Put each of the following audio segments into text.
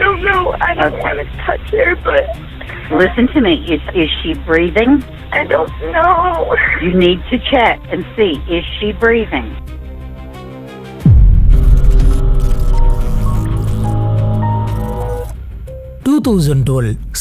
don't know. I don't want to touch her, but... Listen to me. Is she breathing? I don't know. You need to check and see. Is she breathing?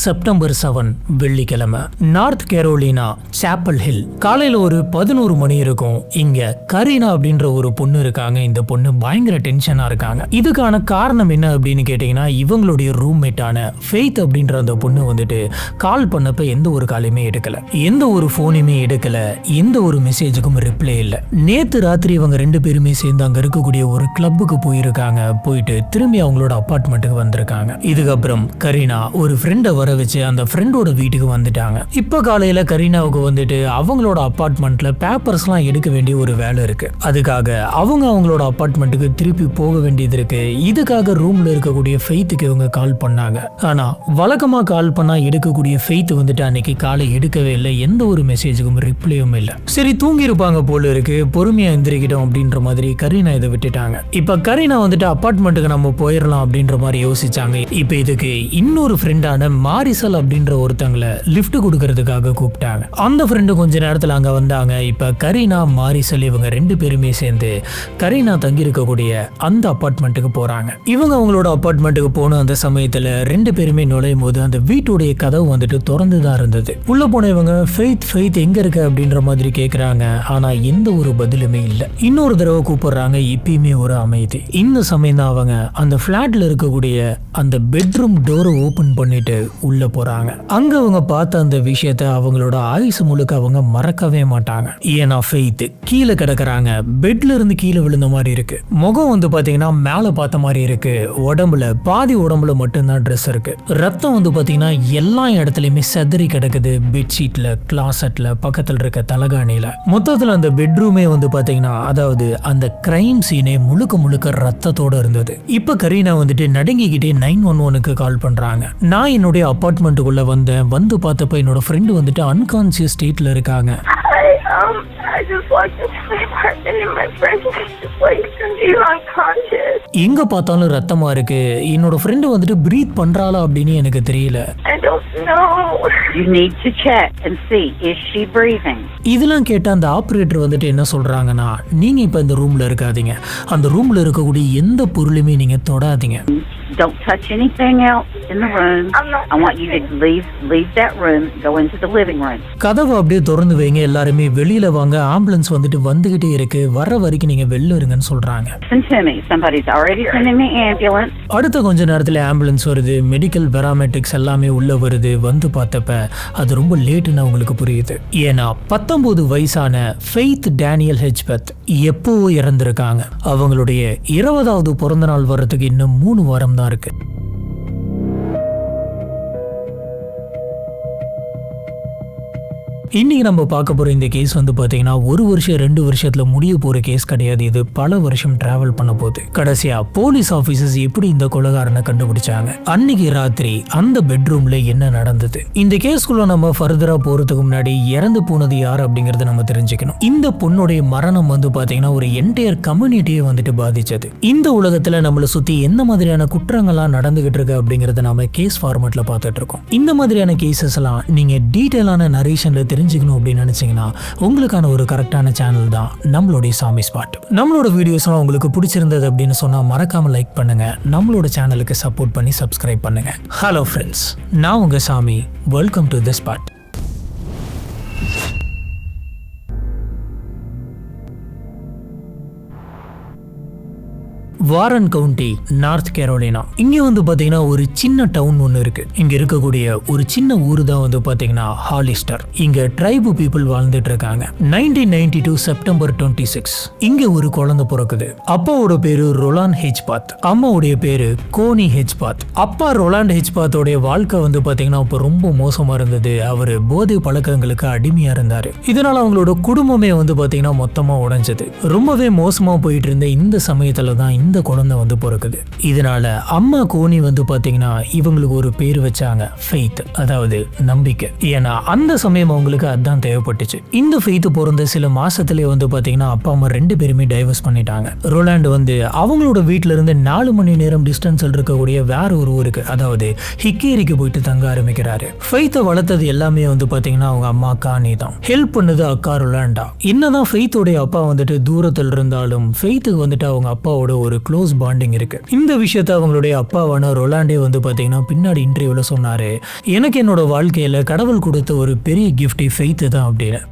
September 7 வெள்ளிக்கிழமை north Carolina Chappell hill. காலையில ஒரு 11 மணி இருக்கும். இங்க கரீனா அப்படின்ற ஒரு பொண்ணு இருக்காங்க. இந்த பொண்ணு பயங்கர டென்ஷனா இருக்காங்க. இதுக்கான காரணம் என்ன அப்படின்னு கேட்டீங்கன்னா, இவங்களுடைய ரூம்மேட்டான ஃபெய்த் அப்படின்ற அந்த பொண்ணு வந்துட்டு கால் பண்ணப்ப எந்த ஒரு காலையுமே எடுக்கல, எந்த ஒரு போனையுமே எடுக்கல, எந்த ஒரு மெசேஜுக்கும் ரிப்ளை இல்லை. நேத்து ராத்திரி இவங்க 2 பேருமே சேர்ந்து அங்க இருக்கக்கூடிய ஒரு கிளப்புக்கு போயிருக்காங்க. போயிட்டு திரும்பி அவங்களோட அபார்ட்மெண்ட்டுக்கு வந்திருக்காங்க. இதுக்கப்புறம் கரீனா ஒரு ஃப்ரெண்டை வர வச்சு அந்த ஃப்ரெண்டோட வீட்டுக்கு வந்துட்டாங்க. இப்போ காலையில கரீனாவுக்கு வந்துட்டு அவங்களோட அபார்ட்மெண்ட்ல பேப்பர்ஸ்லாம் எடுக்க வேண்டிய ஒரு வேலை இருக்கு. அதுக்காக அவங்களோட அபார்ட்மெண்ட்டுக்கு திருப்பி போக வேண்டியது இருக்கு. இதுக்காக ரூம்ல இருக்கக்கூடிய ஃபெய்த்துக்கு இவங்க கால் பண்ணாங்க. ஆனா வழக்கமா கால் பண்ணா எடுக்கக்கூடிய ஃபெய்த் வந்துட்டு அன்னைக்கு காலை எடுக்கவே இல்லை. எந்த ஒரு மெசேஜுக்கும் ரிப்ளையும் இல்லை. சரி, தூங்கி இருப்பாங்க போல இருக்கு, பொறுமையா எந்திரிக்கிட்டோம் அப்படின்ற மாதிரி கரீனா இதை விட்டுட்டாங்க. இப்ப கரீனா வந்துட்டு அபார்ட்மெண்ட்டுக்கு நம்ம போயிடலாம் அப்படின்ற மாதிரி யோசிச்சாங்க. இப்ப இதுக்கு இன்னொரு ஃப்ரெண்டான மாரிசல் அப்படின்ற ஒருத்தங்களை லிஃப்ட் கொடுக்கறதுக்காக கூப்பிட்டாங்க. அந்த ஃப்ரெண்டு கொஞ்ச நேரத்தில் அங்கே வந்தாங்க. இப்போ கரீனா மாரிசல் இவங்க 2 பேருமே சேர்ந்து கரீனா தங்கி இருக்கக்கூடிய அந்த அபார்ட்மெண்ட்டுக்கு போறாங்க. இவங்க அவங்களோட அபார்ட்மெண்ட்டுக்கு போன அந்த சமயத்தில் 2 பேருமே நுழையும் போது அந்த வீட்டுடைய கதவு வந்துட்டு திறந்து தான் இருந்தது. உள்ள போன இவங்க ஃபெய்த் எங்க இருக்க அப்படின்ற மாதிரி கேட்குறாங்க. ஆனா எந்த ஒரு பதிலுமே இல்லை. இன்னொரு தடவை கூப்பிடுறாங்க. இப்பயுமே ஒரு அமைதி. இந்த சமயம் தான் அவங்க அந்த ஃபிளாட்ல இருக்கக்கூடிய அந்த பெட்ரூம் டோரை ஓபன் பண்ணிட்டு உள்ள போறாங்க. அங்க அவங்க பார்த்த அந்த விஷயத்த அவங்களோட ஆயுசு முழுக்க அவங்க மறக்கவே மாட்டாங்க. ஏன்னா ஃபெய்த் கீழே கிடக்குறாங்க. பெட்ல இருந்து கீழே விழுந்த மாதிரி இருக்கு. முகம் வந்து பாத்தீங்கன்னா மேல பார்த்த மாதிரி இருக்கு. பாதி உடம்புல மட்டும்தான் ட்ரெஸ் இருக்கு. ரத்தம் வந்து பாத்தீங்கன்னா எல்லா இடத்துலயுமே செதறி கிடக்குது. பெட்ஷீட்ல, கிளாசெட்ல, பக்கத்துல இருக்க தலகாணியில. மொத்தத்துல அந்த பெட்ரூமே வந்து பாத்தீங்கன்னா, அதாவது அந்த கிரைம் சீனே முழுக்க ரத்தத்தோட இருந்தது. இப்ப கரீனா வந்துட்டு நடுங்கிக்கிட்டே 911க்கு கால் பண்றாங்க. நான் என்னுடைய அபார்ட்மெண்ட்டுக்குள்ள வந்து பார்த்தப்ப என்னோட ஃப்ரெண்டு வந்துட்டு அன்கான்சியஸ் ஸ்டேட்ல இருக்காங்க. I just walked into my apartment and my friend was just like, you're unconscious. எங்க பார்த்தாலும் ரத்தமா இருக்கு. என்னோட ஃப்ரெண்டு வந்துட்டு பிரீத் பண்றாளா அப்படின்னு எனக்கு தெரியல. I don't know. You need to check and see. Is she breathing? இதெல்லாம் கேட்ட அந்த ஆபரேட்டர் வந்துட்டு என்ன சொல்றாங்கன்னா, நீங்க இப்ப இந்த ரூம்ல இருக்காதீங்க. அந்த ரூம்ல இருக்கக்கூடிய எந்த பொருளுமே நீங்க தொடாதீங்க. Don't touch anything else in the room. I want you to leave that room, go into the living room. கதவை அப்படியே திறந்து வைங்க, எல்லாருமே வெளியில வாங்க, ஆம்புலன்ஸ் வந்துகிட்டே இருக்கு, வர வரைக்கும் நீங்க வெளில இருங்கன்னு சொல்றாங்க. Listen to me, somebody's already sending the ambulance. அடுத்த கொஞ்ச நேரத்துல ஆம்புலன்ஸ் வருது, மெடிக்கல் பேராமெட்ரிக்ஸ் எல்லாமே உள்ள வருது. வந்து பார்த்தப்ப அது ரொம்ப லேட்டுன்னு அவங்களுக்கு புரியுது. ஏன்னா 19 வயசான ஃபெய்த் டேனியல் ஹெச்பெத் எப்போ இறந்திருக்காங்க. அவங்களுடைய 20வது பிறந்த நாள் வர்றதுக்கு இன்னும் 3 வாரம் தான் இருக்கு. இன்னைக்கு நம்ம பார்க்க போற இந்த கேஸ் வந்து பாத்தீங்கன்னா 1 வருஷம் 2 வருஷத்துல முடிய போற கேஸ் கிடையாது. இது பல வருஷம் டிராவல் பண்ண போகுது. கடைசியா போலீஸ் ஆபீசர்ஸ் எப்படி இந்த கொலைகாரனை கண்டுபிடிச்சாங்க, அன்னைக்கு ராத்திரி அந்த பெட்ரூம்ல என்ன நடந்தது, இந்த கேஸ்குள்ள நம்ம ஃபர்தரா போறதுக்கு முன்னாடி இறந்து போனது யார் அப்படிங்கறத நம்ம தெரிஞ்சுக்கணும். இந்த பொண்ணுடைய மரணம் வந்து பாத்தீங்கன்னா ஒரு என்டையர் கம்யூனிட்டியை வந்துட்டு பாதிச்சது. இந்த உலகத்துல நம்மளை சுத்தி எந்த மாதிரியான குற்றங்கள்லாம் நடந்துகிட்டு இருக்கு அப்படிங்கறத நாம கேஸ் ஃபார்மேட்ல பார்த்துட்டு இருக்கோம். இந்த மாதிரியான கேசஸ் எல்லாம் நீங்க டீடைலான நரேஷன்ல தெரிஞ்சுக்கணும் அப்படின்னு நினைச்சீங்கன்னா உங்களுக்கான ஒரு கரெக்டான சேனல் தான் நம்மளுடைய சாமி ஸ்பாட். நம்மளோட வீடியோஸ்லாம் உங்களுக்கு பிடிச்சிருந்தது அப்படின்னு சொன்னா மறக்காம லைக் பண்ணுங்க, நம்மளோட சேனலுக்கு சப்போர்ட் பண்ணி சப்ஸ்கிரைப் பண்ணுங்க. ஹலோ ஃப்ரெண்ட்ஸ், நான் உங்க சாமி. Welcome to the spot. Warren county, north Carolina. இங்க வந்து பாத்தீங்கன்னா ஒரு சின்ன டவுன் ஒன்று இருக்கு. இங்க இருக்கக்கூடிய ஒரு சின்ன ஊர் தான் வந்து பாத்தீங்கன்னா ஹாலிஸ்டர். இங்க ட்ரைபு பீப்புள் வாழ்ந்துட்டு இருக்காங்க. 1992 செப்டம்பர் 26 இங்க ஒரு குழந்தை பிறக்குது. அப்பாவோட பேரு ரொலாண்ட் ஹெச்பாத், அம்மாவுடைய பேரு கோனி ஹெச்பாத். அப்பா ரொலாண்ட் ஹெச்பாத்தோடைய வாழ்க்கை வந்து பாத்தீங்கன்னா இப்ப ரொம்ப மோசமா இருந்தது. அவரு போதை பழக்கங்களுக்கு அடிமையா இருந்தாரு. இதனால அவங்களோட குடும்பமே வந்து பாத்தீங்கன்னா மொத்தமா உடைஞ்சது. ரொம்பவே மோசமா போயிட்டு இருந்த இந்த சமயத்துல தான் இந்த இந்த குழந்தை வந்து பிறக்குது. இதனால அம்மா கோனி வந்து பாத்தீங்கன்னா இவங்களுக்கு ஒரு பேர் வச்சாங்க, ஃபெய்த், அதாவது நம்பிக்கை. ஏன்னா அந்த சமயம் அவங்களுக்கு அதான் தேவைப்பட்டுச்சு. இந்த ஃபெய்த் பிறந்த சில மாசத்திலே வந்து பாத்தீங்கன்னா அப்பா அம்மா 2 பேருமே டைவர்ஸ் பண்ணிட்டாங்க. ரொலாண்ட் வந்து அவங்களோட வீட்டுல இருந்து 4 மணி நேரம் டிஸ்டன்ஸ்ல இருக்கக்கூடிய வேற ஒரு ஊருக்கு, அதாவது ஹிக்கேரிக்கு போயிட்டு தங்க ஆரம்பிக்கிறாரு. ஃபெய்த்தை வளர்த்தது எல்லாமே வந்து பாத்தீங்கன்னா அவங்க அம்மா கானி தான். ஹெல்ப் பண்ணது அக்கா ரொலாண்டா. என்னதான் ஃபெய்த்தோடைய அப்பா வந்துட்டு தூரத்தில் இருந்தாலும் ஃபெய்த்துக்கு வந்துட்டு அவங்க அப்பாவோட ஒரு க்ளோஸ் பாண்டிங் இருக்கு. இந்த விஷயத்த அவங்களுடைய அப்பாவான ரொலாண்டே வந்து பாத்தீங்கன்னா பின்னாடி இன்டர்வியூல சொன்னாரு, எனக்கு என்னோட வாழ்க்கையில கடவுள் கொடுத்த ஒரு பெரிய கிஃப்ட் ஃபெய்த் தான் அப்படின்னு.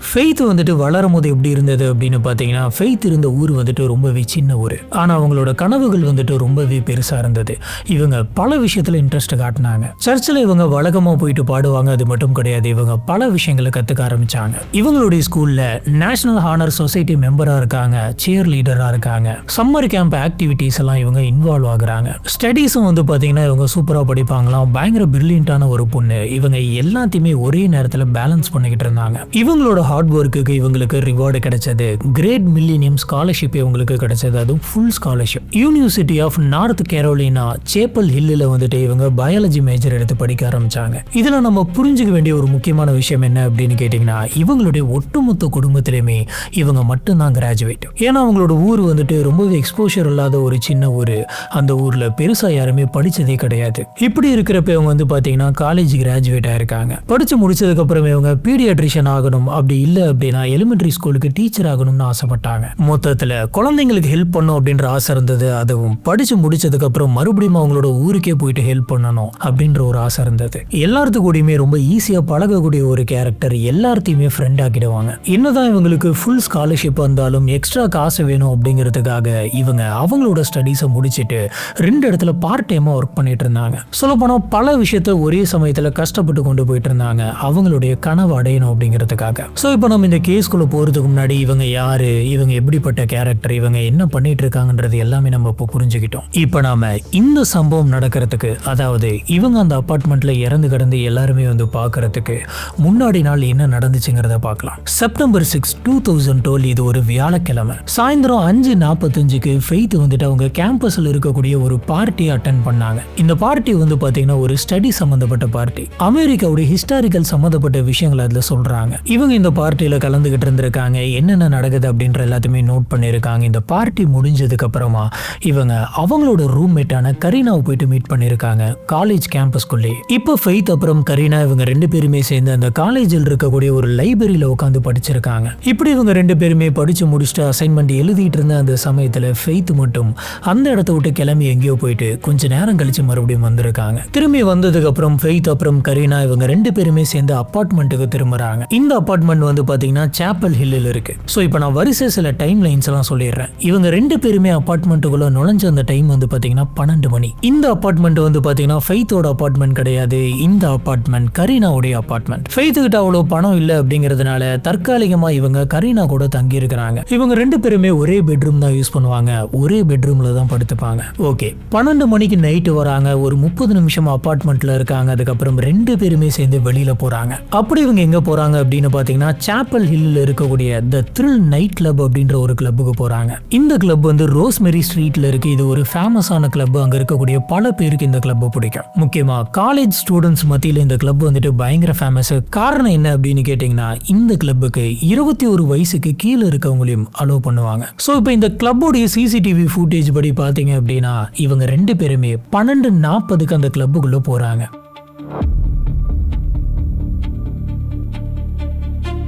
ஃபெய்த் வந்துட்டு வளரும் போது எப்படி இருந்தது அப்படின்னு பார்த்தீங்கன்னா, ஃபெய்த் இருந்த ஊர் வந்துட்டு ரொம்பவே சின்ன ஊர். ஆனால் அவங்களோட கனவுகள் வந்துட்டு ரொம்பவே பெருசாக இருந்தது. இவங்க பல விஷயத்தில் இன்ட்ரெஸ்ட் காட்டினாங்க. சர்ச்சில் இவங்க வழக்கமாக போயிட்டு பாடுவாங்க. அது மட்டும் கிடையாது, இவங்க பல விஷயங்களை கற்றுக்க ஆரம்பிச்சாங்க. இவங்களுடைய ஸ்கூலில் நேஷனல் ஹானர் சொசைட்டி மெம்பராக இருக்காங்க, சேர் லீடராக இருக்காங்க. சம்மர் கேம்ப் ஆக்டிவிட்டீஸ் எல்லாம் இவங்க இன்வால்வ் ஆகுறாங்க. ஸ்டடீஸும் வந்து பார்த்தீங்கன்னா இவங்க சூப்பராக படிப்பாங்களாம். பயங்கர பிரில்லியண்டான ஒரு பொண்ணு. இவங்க எல்லாத்தையுமே ஒரே நேரத்தில் பேலன்ஸ் பண்ணிக்கிட்டு இருந்தாங்க. இவங்களோட ஹார்ட் ஒர்க்குக்கு இவங்களுக்கு ரிவார்டு கிடைச்சது. கிரேட் மில்லினியம் ஸ்காலர்ஷிப் இவங்களுக்கு கிடைச்சது, அதுவும் full scholarship. University of North Carolina Chapel ஹில்லில் வந்துட்டு இவங்க பயாலஜி மேஜர் எடுத்து படிக்க ஆரம்பிச்சாங்க. இதுல நம்ம புரிஞ்சுக்க வேண்டிய ஒரு முக்கியமான விஷயம் என்ன அப்படின்னு கேட்டீங்கன்னா, இவங்களுடைய ஒட்டுமொத்த குடும்பத்திலுமே இவங்க மட்டும்தான் கிராஜுவேட். ஏன்னா அவங்களோட ஊர் வந்துட்டு ரொம்பவே எக்ஸ்போஷர் இல்லாத ஒரு சின்ன ஊர். அந்த ஊர்ல பெருசா யாருமே படிச்சதே கிடையாது. இப்படி இருக்கிறப்ப இவங்க வந்து பாத்தீங்கன்னா காலேஜ் கிராஜுவேட் ஆயிருக்காங்க. படிச்சு முடிச்சதுக்கு அப்புறம் இவங்க பீடியாட்ரிஷியன் ஆகணும், அப்படி இல்ல அப்படின்னா எலிமெண்டரி ஸ்கூலுக்கு டீச்சர் ஆகணும்னு ஆசைப்பட்டாங்க. மொத்தத்துல குழந்தைங்களுக்கு ஹெல்ப் பண்ணும் அப்படின்ற ஆசை இருந்தது. அதுவும் படிச்சு முடிச்சதுக்கு அப்புறம் மறுபடியும் அவங்களோட ஊருக்கே போயிட்டு ஹெல்ப் பண்ணணும் அப்படின்ற ஒரு ஆசை இருந்தது. எல்லாத்துக்கூடயுமே ரொம்ப ஈஸியா பழகக்கூடிய ஒரு கேரக்டர், எல்லாத்தையுமே ஃப்ரெண்ட் ஆக்கிடுவாங்க. என்னதான் இவங்களுக்கு ஃபுல் ஸ்காலர்ஷிப் வந்தாலும் எக்ஸ்ட்ரா காசு வேணும் அப்படிங்கிறதுக்காக இவங்க அவங்களோட ஸ்டடீஸை முடிச்சுட்டு 2 இடத்துல பார்ட் டைமா ஒர்க் பண்ணிட்டு இருந்தாங்க. சொல்ல போனா பல விஷயத்த ஒரே சமயத்துல கஷ்டப்பட்டு கொண்டு போயிட்டு இருந்தாங்க, அவங்களுடைய கனவு அடையணும் அப்படிங்கிறதுக்காக. ஸோ இப்போ நம்ம இந்த கேஸ்குள்ளே போகிறதுக்கு முன்னாடி இவங்க யாரு, இவங்க எப்படிப்பட்ட கேரக்டர், இவங்க என்ன பண்ணிட்டு இருக்காங்கன்றது எல்லாமே நம்ம இப்போ புரிஞ்சுக்கிட்டோம். இப்போ நாம இந்த சம்பவம் நடக்கிறதுக்கு, அதாவது இவங்க அந்த அப்பார்ட்மெண்ட்ல இறந்து கிடந்து எல்லாருமே வந்து பார்க்கறதுக்கு முன்னாடி நாள் என்ன நடந்துச்சுங்கிறத பார்க்கலாம். செப்டம்பர் 6, 2012 இது ஒரு வியாழக்கிழமை சாயந்தரம் 5:45க்கு ஃபெய்த் வந்துட்டு அவங்க கேம்பஸ்ல இருக்கக்கூடிய ஒரு பார்ட்டி அட்டென்ட் பண்ணாங்க. இந்த பார்ட்டி வந்து பார்த்தீங்கன்னா ஒரு ஸ்டடி சம்பந்தப்பட்ட பார்ட்டி. அமெரிக்காவுடைய ஹிஸ்டாரிக்கல் சம்பந்தப்பட்ட விஷயங்களை அதில் சொல்றாங்க. இவங்க இந்த பார்ட்டியில கலந்துகிட்டு இருந்திருக்காங்க, என்னென்ன நடக்குது அப்படின்ற எல்லாத்தையுமே நோட் பண்ணியிருக்காங்க. இந்த பார்ட்டி முடிஞ்சதுக்கு அப்புறமா இவங்க அவங்களோட ரூம்மேட்டான கரீனாவை போயிட்டு மீட் பண்ணியிருக்காங்க காலேஜ் கேம்பஸ்குள்ளே. இப்போ ஃபெய்த் அப்புறம் கரீனா இவங்க 2 பேருமே சேர்ந்து அந்த காலேஜில் இருக்கக்கூடிய ஒரு லைப்ரரியில உட்காந்து படிச்சிருக்காங்க. இப்படி இவங்க 2 பேருமே படிச்சு முடிச்சுட்டு அசைன்மெண்ட் எழுதிட்டு இருந்த அந்த சமயத்துல ஃபெய்த் மட்டும் அந்த இடத்த விட்டு கிளம்பி எங்கேயோ போயிட்டு கொஞ்ச நேரம் கழிச்சு மறுபடியும் வந்திருக்காங்க. திரும்பி வந்ததுக்கு அப்புறம் ஃபெய்த் அப்புறம் கரீனா இவங்க 2 பேருமே சேர்ந்து அப்பார்ட்மெண்ட்டுக்கு திரும்புறாங்க. இந்த அப்பார்ட்மெண்ட் வந்து பாத்தீங்கன்னா சாப்பல் ஹில்லில் இருக்கு. ஸோ இப்போ நான் வரிசை சில டைம் லைன்ஸ் எல்லாம் சொல்லிடுறேன். இவங்க 2 பேருமே அப்பார்ட்மெண்ட்டுக்குள்ள நுழைஞ்ச அந்த டைம் வந்து பாத்தீங்கன்னா 12 மணி. இந்த அப்பார்ட்மெண்ட் வந்து பாத்தீங்கன்னா ஃபெய்த்தோட அப்பார்ட்மெண்ட் கிடையாது. இந்த அப்பார்ட்மெண்ட் கரீனாவுடைய அப்பார்ட்மெண்ட். ஃபெய்த் கிட்ட அவ்வளோ பணம் இல்லை அப்படிங்கிறதுனால தற்காலிகமா இவங்க கரீனா கூட தங்கி இருக்கிறாங்க. இவங்க 2 பேருமே ஒரே பெட்ரூம் தான் யூஸ் பண்ணுவாங்க, ஒரே பெட்ரூம்ல தான் படுத்துப்பாங்க. ஓகே, 12 மணிக்கு நைட்டு வராங்க. ஒரு 30 நிமிஷம் அப்பார்ட்மெண்ட்ல இருக்காங்க. அதுக்கப்புறம் 2 பேருமே சேர்ந்து வெளியில போறாங்க. அப்படி இவங்க எங்க போறாங்க அப்படின்னு பாத்தீங்கன்னா சாப்பல் ஹில்லில் இருக்கக்கூடிய தி த்ரில் நைட் கிளப் அப்படின்ற ஒரு கிளப்புக்கு போறாங்க. இந்த கிளப் வந்து ரோஸ்மெரி ஸ்ட்ரீட்ல இருக்கு. இது ஒரு ஃபேமஸான கிளப். அங்க இருக்கக்கூடிய பல பேருக்கு இந்த கிளப் பிடிக்கும். முக்கியமா காலேஜ் ஸ்டூடெண்ட்ஸ் மத்தியில இந்த கிளப் வந்துட்டு பயங்கர ஃபேமஸ். காரணம் என்ன அப்படின்னு கேட்டீங்கன்னா, இந்த கிளப்புக்கு 21 வயசுக்கு கீழே இருக்கவங்களையும் அலோவ் பண்ணுவாங்க. ஸோ இப்போ இந்த கிளப்போடைய சிசிடிவி ஃபுட்டேஜ் படி பார்த்தீங்க அப்படின்னா இவங்க 2 பேருமே 12:40க்கு அந்த கிளப்புக்குள்ள போறாங்க.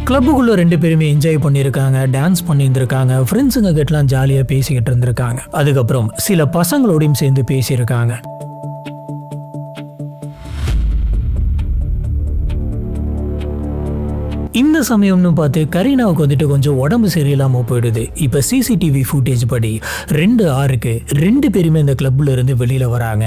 கிளப்புக்குள்ள 2 பேருமே என்ஜாய் பண்ணியிருக்காங்க, டான்ஸ் பண்ணியிருந்திருக்காங்க, ஃப்ரெண்ட்ஸுங்க கிட்டலாம் ஜாலியாக பேசிக்கிட்டு இருந்திருக்காங்க. அதுக்கப்புறம் சில பசங்களோடையும் சேர்ந்து பேசியிருக்காங்க. இந்த சமயம்னு பார்த்து கரீனாவுக்கு வந்துட்டு கொஞ்சம் உடம்பு சரியில்லாமல் போயிடுது. இப்போ சிசிடிவி ஃபுட்டேஜ் படி 2:06க்கு 2 பேருமே இந்த கிளப்ல இருந்து வெளியில வராங்க.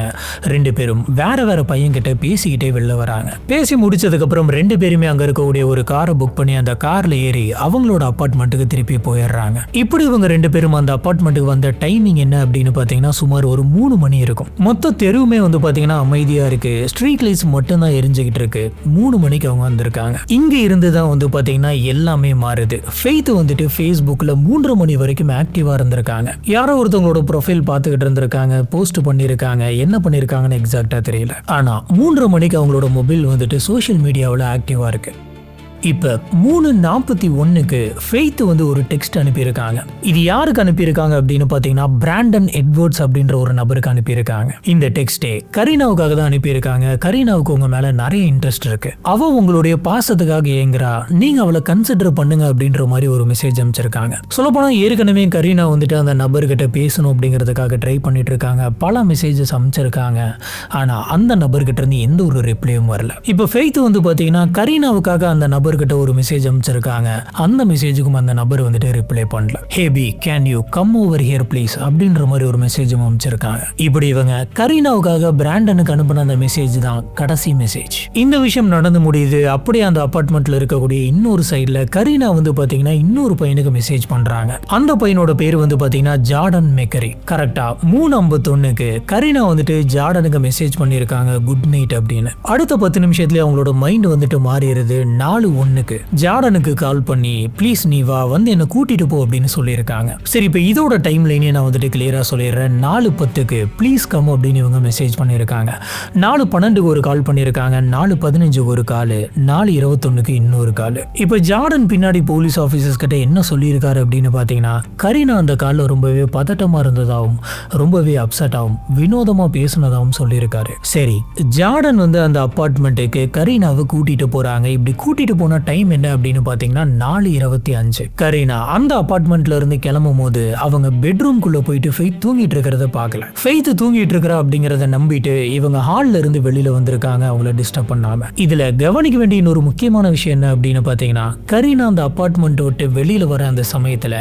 2 பேரும் வேற வேற பையன்கிட்ட பேசிக்கிட்டே வெளில வராங்க. பேசி முடிச்சதுக்கப்புறம் 2 பேருமே அங்கே இருக்கக்கூடிய ஒரு காரை புக் பண்ணி அந்த காரில் ஏறி அவங்களோட அப்பார்ட்மெண்ட்டுக்கு திருப்பி போயிடுறாங்க. இப்படி இவங்க 2 பேரும் அந்த அப்பார்ட்மெண்ட்டுக்கு வந்த டைமிங் என்ன அப்படின்னு பார்த்தீங்கன்னா சுமார் ஒரு 3 மணி இருக்கும். மொத்த தெருவுமே வந்து பார்த்தீங்கன்னா அமைதியாக இருக்கு. ஸ்ட்ரீட் லைட்ஸ் மட்டும் தான் எரிஞ்சுக்கிட்டு இருக்கு. 3 மணிக்கு அவங்க வந்திருக்காங்க. இங்கே இருந்து தான் வந்து பாத்தீங்கன்னா எல்லாமே மாறுது. ஃபெய்த் வந்துட்டு ஃபேஸ்புக்ல 3 மணி வரைக்கும் ஆக்டிவா இருந்திருக்காங்க. யாரோ ஒருத்தவங்களோட ப்ரொஃபைல் பார்த்துக்கிட்டு இருந்திருக்காங்க, போஸ்ட் பண்ணியிருக்காங்க, என்ன பண்ணியிருக்காங்கன்னு எக்ஸாக்டா தெரியல. ஆனா 3 மணிக்கு அவங்களோட மொபைல் வந்துட்டு சோஷியல் மீடியாவில் ஆக்டிவா இருக்கு. இப்போ 3:41க்கு ஃபெய்த் வந்து ஒரு டெக்ஸ்ட் அனுப்பியிருக்காங்க. இது யாருக்கு அனுப்பியிருக்காங்க அப்படின்னு பார்த்தீங்கன்னா பிராண்டன் எட்வர்ட்ஸ் அப்படின்ற ஒரு நபருக்கு அனுப்பியிருக்காங்க. இந்த டெக்ஸ்டே கரீனாவுக்காக தான் அனுப்பியிருக்காங்க. கரீனாவுக்கு உங்க மேல நிறைய இன்ட்ரெஸ்ட் இருக்கு, அவ உங்களுடைய பாசத்துக்காக ஏங்குறா, நீங்க அவளை கன்சிடர் பண்ணுங்க அப்படின்ற மாதிரி ஒரு மெசேஜ் அனுப்பிச்சிருக்காங்க. சொல்லப்போனா ஏற்கனவே கரீனா வந்துட்டு அந்த நபர்கிட்ட பேசணும் அப்படிங்கிறதுக்காக ட்ரை பண்ணிட்டு இருக்காங்க, பல மெசேஜஸ் அனுப்பிச்சிருக்காங்க. ஆனா அந்த நபர்கிட்ட இருந்து எந்த ஒரு ரிப்ளையும் வரல. இப்போ ஃபெய்த் வந்து பார்த்தீங்கன்னா கரீனாவுக்காக அந்த நபர்கிட்ட ஒரு மெசேஜ் அனுப்பிச்சிருக்காங்க. அந்த மெசேஜுக்கும் அந்த நபர் வந்துட்டு ரிப்ளை பண்ணல. Happy can you come over here please அப்படின்ற மாதிரி ஒரு மெசேஜும் அனுப்பிச்சிருக்காங்க. இப்படி இவங்க கரீனாவுக்காக பிராண்டனுக்கு அனுப்பின அந்த மெசேஜ் தான் கடைசி மெசேஜ். இந்த விஷயம் நடந்து முடியுது. அப்படியே அந்த அபார்ட்மெண்ட்ல இருக்கக்கூடிய இன்னொரு சைட்ல கரீனா வந்து பாத்தீங்கன்னா இன்னொரு பையனுக்கு மெசேஜ் பண்றாங்க. அந்த பையனோட பேர் வந்து பாத்தீங்கன்னா ஜார்டன் மெக்கரி. கரெக்டா 3:51க்கு கரீனா வந்துட்டு ஜார்டனுக்கு மெசேஜ் பண்ணிருக்காங்க குட் நைட் அப்படின்னு. அடுத்த 10 நிமிஷத்துல அவங்களோட மைண்ட் வந்துட்டு மாறிடுது. 4:01க்கு ஜார்டனுக்கு கால் பண்ணி ப்ளீஸ் நீ வா, வந்து என்ன கூட்டிட்டு போ அப்படின்னு சொல்லியிருக்காங்க. சரி, இப்போ இதோட டைம் லைனே நான் வந்துட்டு கிளியரா சொல்லிடுறேன். 4:10க்கு ப்ளீஸ் கம் அப்படின்னு இவங்க மெசேஜ் பண்ணியிருக்காங்க. 4:12க்கு ஒரு கால் பண்ணியிருக்காங்க. 4:15க்கு ஒரு கால், 4:21க்கு இன்னொரு கால். இப்போ ஜார்டன் பின்னாடி போலீஸ் ஆஃபீஸர்ஸ் கிட்ட என்ன சொல்லியிருக்காரு அப்படின்னு பார்த்தீங்கன்னா கரீனா அந்த காலில் ரொம்பவே பதட்டமா இருந்ததாகவும் ரொம்பவே அப்செட் ஆகும் வினோதமா பேசுனதாகவும் சொல்லியிருக்காரு. சரி, ஜார்டன் வந்து அந்த அபார்ட்மெண்ட்டுக்கு கரீனாவை கூட்டிட்டு போறாங்க. இப்படி கூட்டிட்டு போன டைம் என்ன அப்படின்னு பாத்தீங்கன்னா 4:25. கரீனா அந்த அபார்ட்மெண்ட்ல இருந்து கிளம்பும் போது அவங்க பெட்ரூம்குள்ள போயிட்டு ஃபெய்த் தூங்கிட்டு இருக்கிறத பார்க்கல. ஃபெய்த் தூங்கிட்டு இருக்கிற அப்படிங்கறத நம்பிட்டு இவங்க ஹால்ல இருந்து வெளியில வந்திருக்காங்க, அவங்கள டிஸ்டர்ப் பண்ணாம. இதுல கவனிக்க வேண்டிய இன்னொரு முக்கியமான விஷயம் என்ன அப்படின்னு பாத்தீங்கன்னா கரீனா அந்த அபார்ட்மெண்ட் விட்டு வெளியில வர அந்த சமயத்துல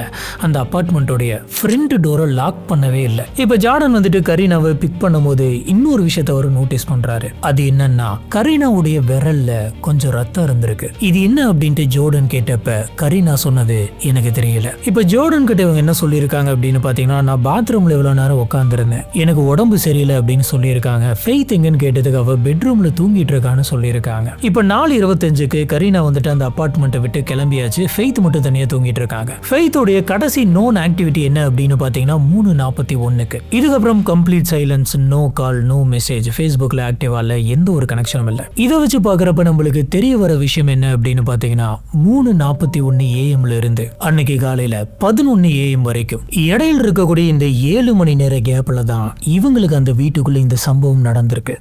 அந்த அபார்ட்மெண்டோடைய ஃப்ரண்ட் டோரை லாக் பண்ணவே இல்லை. இப்ப ஜார்டன் வந்துட்டு கரீனாவை பிக் பண்ணும்போது இன்னொரு விஷயத்தை அவர் நோட்டீஸ் பண்றாரு. அது என்னன்னா கரீனாவுடைய விரல்ல கொஞ்சம் ரத்தம் இருந்திருக்கு. இது என்ன அப்படின்ட்டு ஜோர்டன் கேட்டப்ப கரீனா சொன்னது எனக்கு தெரியல. இப்ப ஜோர்டன் கிட்ட இவங்க என்ன சொல்லியிருக்காங்க அப்படின்னு பாத்தீங்கன்னா நான் பாத்ரூம்ல இவ்வளவு நேரம் உட்காந்துருந்தேன், எனக்கு உடம்பு சரியில்லை அப்படின்னு சொல்லியிருக்காங்க. ஃபெய்த் எங்கன்னு கேட்டதுக்கு அவ பெட்ரூம்ல தூங்கிட்டு இருக்கான்னு சொல்லியிருக்காங்க. இப்ப 4:25க்கு கரீனா வந்துட்டு அந்த அபார்ட்மெண்ட்டை விட்டு கிளம்பியாச்சு. ஃபெய்த் மட்டும் தனியா தூங்கிட்டு இருக்காங்க. ஃபெய்த்தோடைய கடைசி நோன் ஆக்டிவிட்டி என்ன அப்படின்னு பாத்தீங்கன்னா 3:41க்கு. இதுக்கப்புறம் complete silence, no call, no message, ஃபேஸ்புக்ல ஆக்டிவா இல்ல, எந்த ஒரு கனெக்ஷனும் இல்லை. இதை வச்சு பாக்குறப்ப நம்மளுக்கு தெரிய வர விஷயம் என்ன அப்படின்னு பாத்தீங்கன்னா 3:41 AM இருந்து அன்னைக்கு காலையில 11 AM வரைக்கும் இடையில இருக்கக்கூடிய இந்த 7 மணி நேர கேப்ல தான் இவங்களுக்கு அந்த வீட்டுக்குள்ள இந்த சம்பவம் நடந்திருக்கு.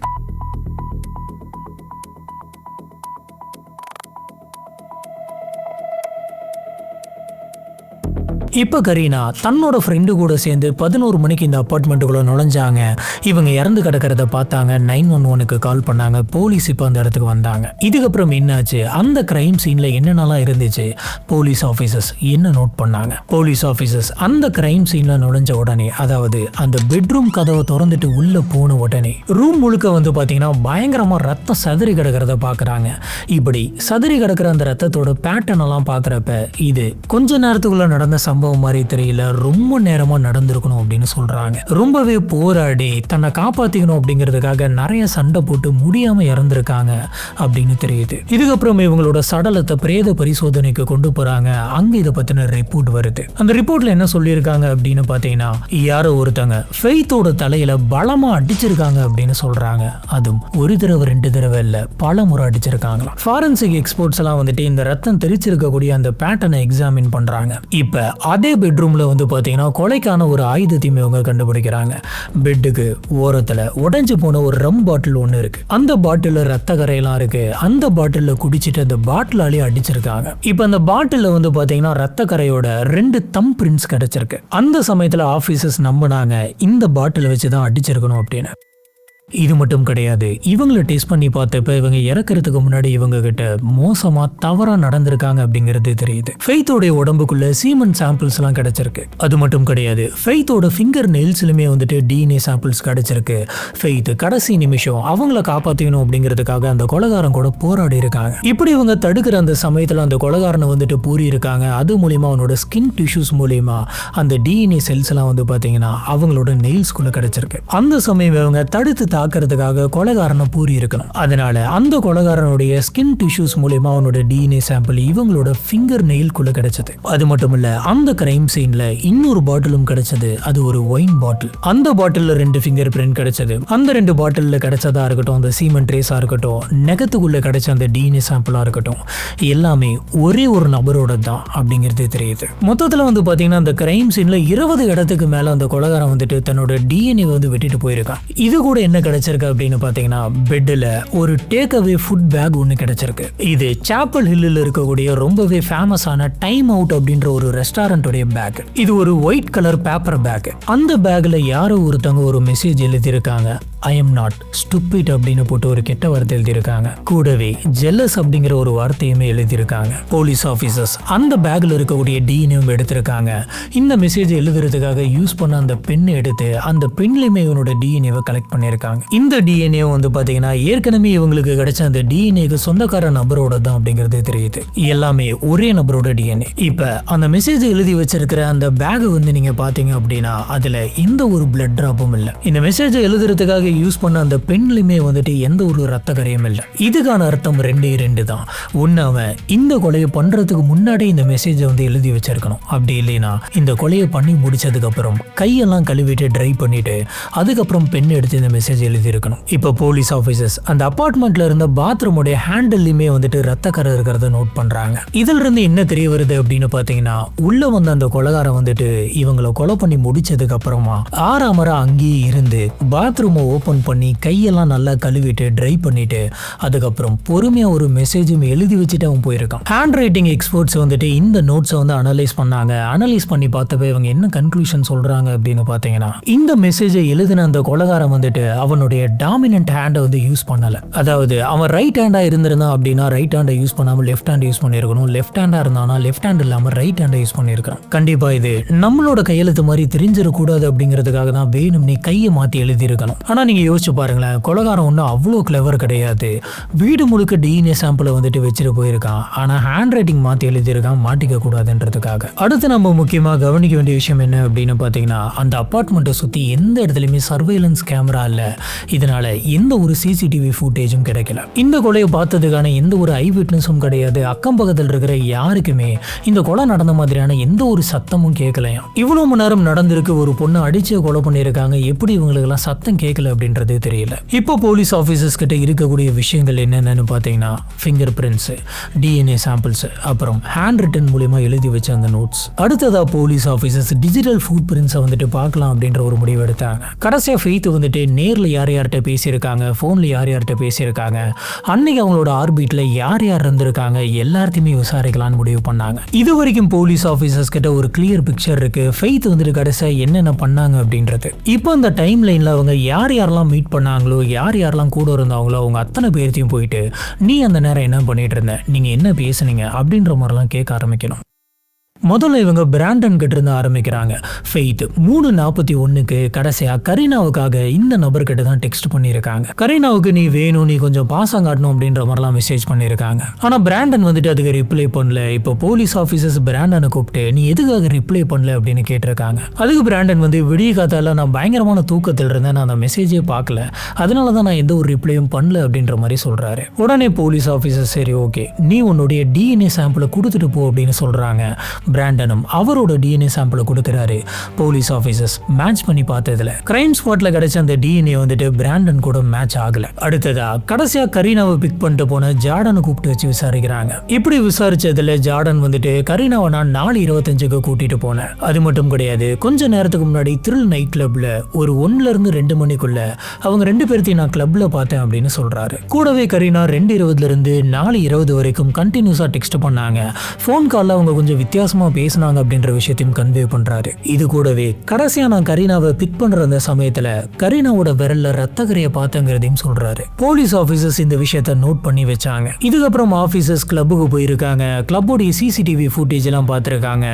இப்போ கரீனா தன்னோட ஃப்ரெண்டு கூட சேர்ந்து 11 மணிக்கு இந்த அப்பார்ட்மெண்ட்டுக்குள்ள நுழைஞ்சாங்க. இவங்க இறந்து கிடக்கிறத பார்த்தாங்க. 911க்கு கால் பண்ணாங்க. போலீஸ் இப்போ அந்த இடத்துக்கு வந்தாங்க. இதுக்கப்புறம் என்னாச்சு, அந்த கிரைம் சீன்ல என்னென்னலாம் இருந்துச்சு, போலீஸ் ஆஃபீஸர்ஸ் என்ன நோட் பண்ணாங்க. போலீஸ் ஆஃபீஸர்ஸ் அந்த கிரைம் சீன்ல நுழைஞ்ச உடனே, அதாவது அந்த பெட்ரூம் கதவை திறந்துட்டு உள்ள போன உடனே ரூம் முழுக்க வந்து பாத்தீங்கன்னா பயங்கரமா ரத்தம் சதறி கிடக்கிறத பாக்குறாங்க. இப்படி சதறி கிடக்கிற அந்த ரத்தத்தோட பேட்டர்ன் எல்லாம் பாக்குறப்ப இது கொஞ்ச நேரத்துக்குள்ள நடந்த சம்பவம் மாதிரி தெரியல, ரொம்ப நேரமா நடந்திருக்கணும் அப்படின்னு சொல்றாங்க. ரொம்பவே போராடி தன்னை காப்பாத்திக்கணும் அப்படிங்கிறதுக்காக நிறைய சண்டை போட்டு முடியாம இறந்திருக்காங்க அப்படின்னு தெரியுது. இதுக்கப்புறம் இவங்களோட சடலத்தை பிரேத பரிசோதனைக்கு கொண்டு போறாங்க. அங்க இதை பத்தின ரிப்போர்ட் வருது. அந்த ரிப்போர்ட்ல என்ன சொல்லியிருக்காங்க அப்படின்னு பாத்தீங்கன்னா யாரோ ஒருத்தங்க ஃபெய்த்தோட தலையில பலமா அடிச்சிருக்காங்க அப்படின்னு சொல்றாங்க. அதுவும் ஒரு தடவை 2 தடவை இல்ல, பல முறை அடிச்சிருக்காங்களாம். ஃபாரன்சிக் எக்ஸ்பர்ட்ஸ் எல்லாம் வந்துட்டு இந்த ரத்தம் தெரிச்சிருக்கக்கூடிய அந்த பேட்டர்னை எக்ஸாமின் பண்றாங்க. இப்ப அதே பெட்ரூம்ல வந்து பாத்தீங்கன்னா கொலைக்கான ஒரு ஆயுதத்தையும் இவங்க கண்டுபிடிக்கிறாங்க. பெட்டுக்கு ஓரத்துல உடைஞ்சு போன ஒரு ரம் பாட்டில் ஒண்ணு இருக்கு. அந்த பாட்டில் ரத்த கரையெல்லாம் இருக்கு. அந்த பாட்டில குடிச்சிட்டு அந்த பாட்டிலாலே அடிச்சிருக்காங்க. இப்ப அந்த பாட்டில வந்து பாத்தீங்கன்னா ரத்த கரையோட 2 தம் பிரிண்ட்ஸ் கிடைச்சிருக்கு. அந்த சமயத்துல ஆபீசர்ஸ் நம்பினாங்க இந்த பாட்டில வச்சுதான் அடிச்சிருக்கணும் அப்படின்னு. இது மட்டும் கிடையாது, இவங்களை டெஸ்ட் பண்ணி பார்த்தப்ப இவங்க இறக்கிறதுக்கு முன்னாடி இவங்க கிட்ட மோசமா தவறா நடந்திருக்காங்க அப்படிங்கிறது தெரியுது. ஃபெய்த்தோட உடம்புக்குள்ள சீமன் சாம்பிள்ஸ் எல்லாம் கிடைச்சிருக்கு. அது மட்டும் கிடையாது, ஃபெய்த்தோட ஃபிங்கர் நெயில்ஸ்லுமே வந்துட்டு DNA சாம்பிள்ஸ் கிடைச்சிருக்கு. ஃபெய்த் கடைசி நிமிஷம் அவங்கள காப்பாத்திக்கணும் அப்படிங்கிறதுக்காக அந்த கொலைகாரன் கூட போராடி இருக்காங்க. இப்படி இவங்க தடுக்கிற அந்த சமயத்துல அந்த கொலைகாரனை வந்துட்டு பூரி இருக்காங்க. அது மூலியமா அவனோட ஸ்கின் டிஷ்யூஸ் மூலியமா அந்த DNA செல்ஸ் எல்லாம் வந்து பாத்தீங்கன்னா அவங்களோட நெயில்ஸ்குள்ள கிடைச்சிருக்கு. அந்த சமயம் இவங்க தடுத்து தாக்குறதுக்காக கொலைகாரனை பூரி இருக்கணும். அதனால அந்த கொலைகாரனுடைய ஸ்கின் டிஷ்யூஸ் மூலமா அவனோட டிஎன்ஏ சாம்பிள் இவங்களோட ஃபிங்கர் நெயில்குள்ள கிடைச்சது. அது மட்டும் இல்ல, அந்த கிரைம் சீன்ல இன்னொரு பாட்டிலும் கிடைச்சது. அது ஒரு ஒயின் பாட்டில். அந்த பாட்டில்ல 2 ஃபிங்கர் பிரிண்ட் கிடைச்சது. அந்த 2 பாட்டில்ல கிடைச்சதா இருக்கட்டும், அந்த சீமெண்ட் ட்ரேஸா இருக்கட்டும், நெகத்துக்குள்ள கிடைச்ச அந்த டிஎன்ஏ சாம்பிளா இருக்கட்டும், எல்லாமே ஒரே ஒரு நபரோட தான் அப்படிங்கிறது தெரியுது. மொத்தத்துல வந்து பாத்தீங்கன்னா அந்த கிரைம் சீன்ல 20 இடத்துக்கு மேல அந்த கொலைகாரன் வந்துட்டு தன்னோட டிஎன்ஏ வந்து விட்டுட்டு போயிருக்கான். இது கூட என்ன கிடைச்சிருக்கு அப்படின்னு பாத்தீங்கன்னா, பெட்ல ஒரு டேக் அவே ஃபுட் பேக் ஒன்னு கிடைச்சிருக்கு. இது சாப்பல் ஹில்லில் இருக்கக்கூடிய ரொம்பவே ஃபேமஸான டைம் அவுட் அப்படின்ற ஒரு ரெஸ்டாரண்டோடைய பேக். இது ஒரு ஒயிட் கலர் பேப்பர் பேக். அந்த பேக்ல யாரோ ஒருத்தவங்க ஒரு மெசேஜ் எழுதியிருக்காங்க. ஐ எம் நாட் ஸ்டூபிட் அப்படின்னு போட்டு ஒரு கெட்ட வார்த்தை எழுதியிருக்காங்க. கூடவே ஜெல்லஸ் அப்படிங்கிற ஒரு வார்த்தையுமே எழுதியிருக்காங்க. போலீஸ் ஆஃபீஸர்ஸ் அந்த பேக்ல இருக்கக்கூடிய டிஎன்ஏவும் எடுத்திருக்காங்க. இந்த மெசேஜ் எழுதுறதுக்காக யூஸ் பண்ண அந்த பென் எடுத்து அந்த பென்லையுமே இவனோட டிஎன்ஏவை கலெக்ட் பண்ணியிருக்காங்க. இந்த டிஎன்ஏ வந்து பாத்தீங்கன்னா ஏற்கனவே இவங்களுக்கு கிடைச்ச அந்த டிஎன்ஏக்கு சொந்தக்கார நபரோட தான் அப்படிங்கிறது தெரியுது. எல்லாமே ஒரே நபரோட டிஎன்ஏ. இப்ப அந்த மெசேஜ் எழுதி வச்சிருக்கிற அந்த பேக் வந்து நீங்க பாத்தீங்க அப்படின்னா அதுல எந்த ஒரு பிளட் டிராப்பும் இல்ல. இந்த மெசேஜ் எழுதுறதுக்காக யூஸ் பண்ண அந்த பென்லையுமே வந்துட்டு எந்த ஒரு ரத்த கரையும் இல்ல. இதுக்கான அர்த்தம் 2 தான். ஒன்னு, அவன் இந்த கொலையை பண்றதுக்கு முன்னாடி இந்த மெசேஜை வந்து எழுதி வச்சிருக்கணும். அப்படி இல்லைன்னா இந்த கொலையை பண்ணி முடிச்சதுக்கு அப்புறம் கையெல்லாம் கழுவிட்டு ட்ரை பண்ணிட்டு அதுக்கப்புறம் பென் எடுத்து இந்த மெசேஜ் எழுதி இருக்கணும். இப்ப போலீஸ் ஆபீசர்ஸ் அந்த அபார்ட்மெண்ட்ல இருந்த பாத்ரூமோட ஹேண்டில்லையுமே வந்துட்டு ரத்த கரை இருக்கிறத நோட் பண்றாங்க. இதுல இருந்து என்ன தெரிய வருது அப்படின்னு பாத்தீங்கன்னா, உள்ள வந்த அந்த கொலைகாரன் வந்துட்டு இவங்களை கொலை பண்ணி முடிச்சதுக்கு அப்புறமா ஆறாமரா அங்கேயே இருந்து பாத்ரூமை ஓபன் பண்ணி கையெல்லாம் நல்லா கழுவிட்டு ட்ரை பண்ணிட்டு அதுக்கப்புறம் பொறுமையா ஒரு மெசேஜும் எழுதி வச்சுட்டு அவன் போயிருக்கான். ஹேண்ட் ரைட்டிங் எக்ஸ்பர்ட்ஸ் வந்துட்டு இந்த நோட்ஸை வந்து அனலைஸ் பண்ணாங்க. அனலைஸ் பண்ணி பார்த்தப்ப இவங்க என்ன கன்க்ளூஷன் சொல்றாங்க அப்படின்னு பாத்தீங்கன்னா, இந்த மெசேஜை எழுதின அந்த கொலைகாரன் வந்துட்டு அவனுடைய டாமினன்ட் ஹேண்டை வந்து யூஸ் பண்ணல. அதாவது அவன் ரைட் ஹேண்டா இருந்திருந்தான் அப்படின்னா ரைட் ஹேண்டை யூஸ் பண்ணாம லெஃப்ட் ஹேண்ட் யூஸ் பண்ணிருக்கணும். லெஃப்ட் ஹேண்டா இருந்தானா லெஃப்ட் ஹேண்ட் இல்லாம ரைட் ஹேண்டை யூஸ் பண்ணிருக்கான். கண்டிப்பா இது நம்மளோட கையெழுத்து மாதிரி தெரிஞ்சிடக்கூடாது அப்படிங்கிறதுக்காக தான் வேணும்னே கையை மாத்தி எழுதி இருக்கணும். ஆனா நீங்க யோசிச்சு பாருங்களேன், கொலைகாரன் ஒன்றும் அவ்வளோ கிளவர் கிடையாது. வீடு முழுக்க டிஎன்ஏ சாம்பிளை வந்துட்டு வச்சுட்டு போயிருக்கான். ஆனா ஹேண்ட் ரைட்டிங் மாத்தி எழுதியிருக்கான், மாட்டிக்க கூடாதுன்றதுக்காக. அடுத்து நம்ம முக்கியமா கவனிக்க வேண்டிய விஷயம் என்ன அப்படின்னு பாத்தீங்கன்னா, அந்த அபார்ட்மெண்ட்டை சுத்தி எந்த இடத்துலயுமே சர்வேலன்ஸ் கேமரா இல்ல. இதனால எந்த ஒரு சிசிடிவி ஃபுட்டேஜும் கிடைக்கல. இந்த கொலையை பார்த்ததுக்கான எந்த ஒரு ஐ விட்னஸும் கிடையாது. அக்கம் பக்கத்தில் இருக்கிற யாருக்குமே இந்த கொலை நடந்த மாதிரியான எந்த ஒரு சத்தமும் கேட்கலையாம். இவ்வளவு மணி நேரம் நடந்திருக்கு, ஒரு பொண்ணு அடிச்சு கொலை பண்ணியிருக்காங்க, எப்படி இவங்களுக்கு எல்லாம் சத்தம் கேட்கல அப்படின்றது தெரியல. இப்போ போலீஸ் ஆஃபீஸர்ஸ் கிட்ட இருக்கக்கூடிய விஷயங்கள் என்னென்னு பார்த்தீங்கன்னா, ஃபிங்கர் பிரிண்ட்ஸ், டிஎன்ஏ சாம்பிள்ஸ், அப்புறம் ஹேண்ட் ரிட்டன் மூலமா எழுதி வச்ச அந்த நோட்ஸ். அடுத்ததா போலீஸ் ஆஃபீஸர்ஸ் டிஜிட்டல் ஃபுட் பிரிண்ட்ஸை வந்துட்டு பார்க்கலாம் அப்படின்ற ஒரு முடிவு எடுத்தாங்க. கடைசியா ஃபெய்த் வந்துட்டு நேரில் யார்கிட்ட பேசியிருக்காங்க, ஃபோன்ல யார்கிட்ட பேசியிருக்காங்க, அன்னைக்கு அவங்களோட ஆர்பிட்ல யார் இருந்திருக்காங்க எல்லாத்தையுமே விசாரிக்கலாம்னு முடிவு பண்ணாங்க. இது வரைக்கும் போலீஸ் ஆஃபீஸர்ஸ் கிட்ட ஒரு கிளியர் பிக்சர் இருக்கு, ஃபெய்த் வந்துட்டு கடைசியா என்னென்ன பண்ணாங்க அப்படின்றது. இப்போ அந்த டைம் லைன்ல அவங்க யாரெல்லாம் மீட் பண்ணாங்களோ, யாரெல்லாம் கூட இருந்தாங்களோ அவங்க அத்தனை பேர்த்தையும் போயிட்டு, நீ அந்த நேரம் என்ன பண்ணிட்டு இருந்த, நீங்க என்ன பேசுனீங்க அப்படின்ற மாதிரிலாம் கேட்க ஆரம்பிக்கணும். முதல்ல இவங்க பிராண்டன் கிட்ட இருந்து ஆரம்பிக்கிறாங்க. ஃபெய்த் 3:41க்கு கடைசியா கரீனாவுக்காக இந்த நபர்கிட்ட தான் டெக்ஸ்ட் பண்ணியிருக்காங்க. கரீனாவுக்கு நீ வேணும், நீ கொஞ்சம் பாசம் காட்டணும் அப்படின்ற மாதிரிலாம் மெசேஜ் பண்ணியிருக்காங்க. ஆனா பிராண்டன் வந்துட்டு அதுக்கு ரிப்ளை பண்ணல. இப்போ போலீஸ் ஆஃபீஸர்ஸ் பிராண்டனை கூப்பிட்டு நீ எதுக்காக ரிப்ளை பண்ணல அப்படின்னு கேட்டிருக்காங்க. அதுக்கு பிராண்டன் வந்து, விடிய காத்தால நான் பயங்கரமான தூக்கத்தில் இருந்தேன், நான் அந்த மெசேஜே பார்க்கல, அதனால தான் நான் எந்த ஒரு ரிப்ளையும் பண்ணல அப்படின்ற மாதிரி சொல்றாரு. உடனே போலீஸ் ஆஃபீஸர் சரி ஓகே, நீ உன்னுடைய டிஎன்ஏ சாம்பிளை கொடுத்துட்டு போ அப்படின்னு சொல்றாங்க. பிராண்டனும் அவரோட டிஎன்ஏ சாம்பிளை கொடுக்கிறாரு. போலீஸ் ஆஃபீஸர்ஸ் மேட்ச் பண்ணி பார்த்ததுல கிரைம் ஸ்பாட்ல கிடைச்ச அந்த டிஎன்ஏ வந்துட்டு பிராண்டன் கூட மேட்ச் ஆகல. அடுத்ததா கடைசியா கரீனாவை பிக் பண்ணிட்டு போன ஜார்டனை கூப்பிட்டு வச்சு விசாரிக்கிறாங்க. இப்படி விசாரிச்சதுல ஜார்டன் வந்துட்டு, கரீனாவை நான் 4:25க்கு கூட்டிட்டு போனேன். அது மட்டும் கிடையாது, கொஞ்ச நேரத்துக்கு முன்னாடி த்ரில் நைட் கிளப்ல ஒரு 1 இருந்து 2 மணிக்குள்ள அவங்க 2 பேர்த்தையும் நான் கிளப்ல பார்த்தேன் அப்படின்னு சொல்றாரு. கூடவே கரீனா 2:20 இருந்து 4:20 வரைக்கும் கண்டினியூஸா டெக்ஸ்ட் பண்ணாங்க. போன் கால்ல அவங்க கொஞ்சம் வித்தியாசமா பேசினாங்க அப்படின்ற விஷயத்தையும் கன்வே பண்றாரு. இது கூடவே கடைசியா நான் கரீனாவை பிக் பண்ற அந்த சமயத்துல கரீனாவோட விரல்ல ரத்த கரையை பார்த்தங்கிறதையும் சொல்றாரு. போலீஸ் ஆபீசர்ஸ் இந்த விஷயத்தை நோட் பண்ணி வச்சாங்க. இதுக்கப்புறம் ஆபீசர்ஸ் கிளப்புக்கு போயிருக்காங்க. கிளப்போடைய சிசிடிவி ஃபுட்டேஜ் எல்லாம் பார்த்திருக்காங்க.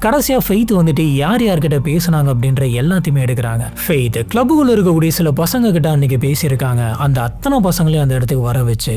கடைசியா ஃபெய்த் வந்துட்டு யார்கிட்ட பேசினாங்க அப்படின்ற எல்லாத்தையுமே எடுக்கிறாங்க. ஃபெய்த் கிளப்புக்குள்ள இருக்கக்கூடிய சில பசங்க கிட்ட அன்னைக்கு பேசியிருக்காங்க. அந்த அத்தனை பசங்களையும் அந்த இடத்துக்கு வர வச்சு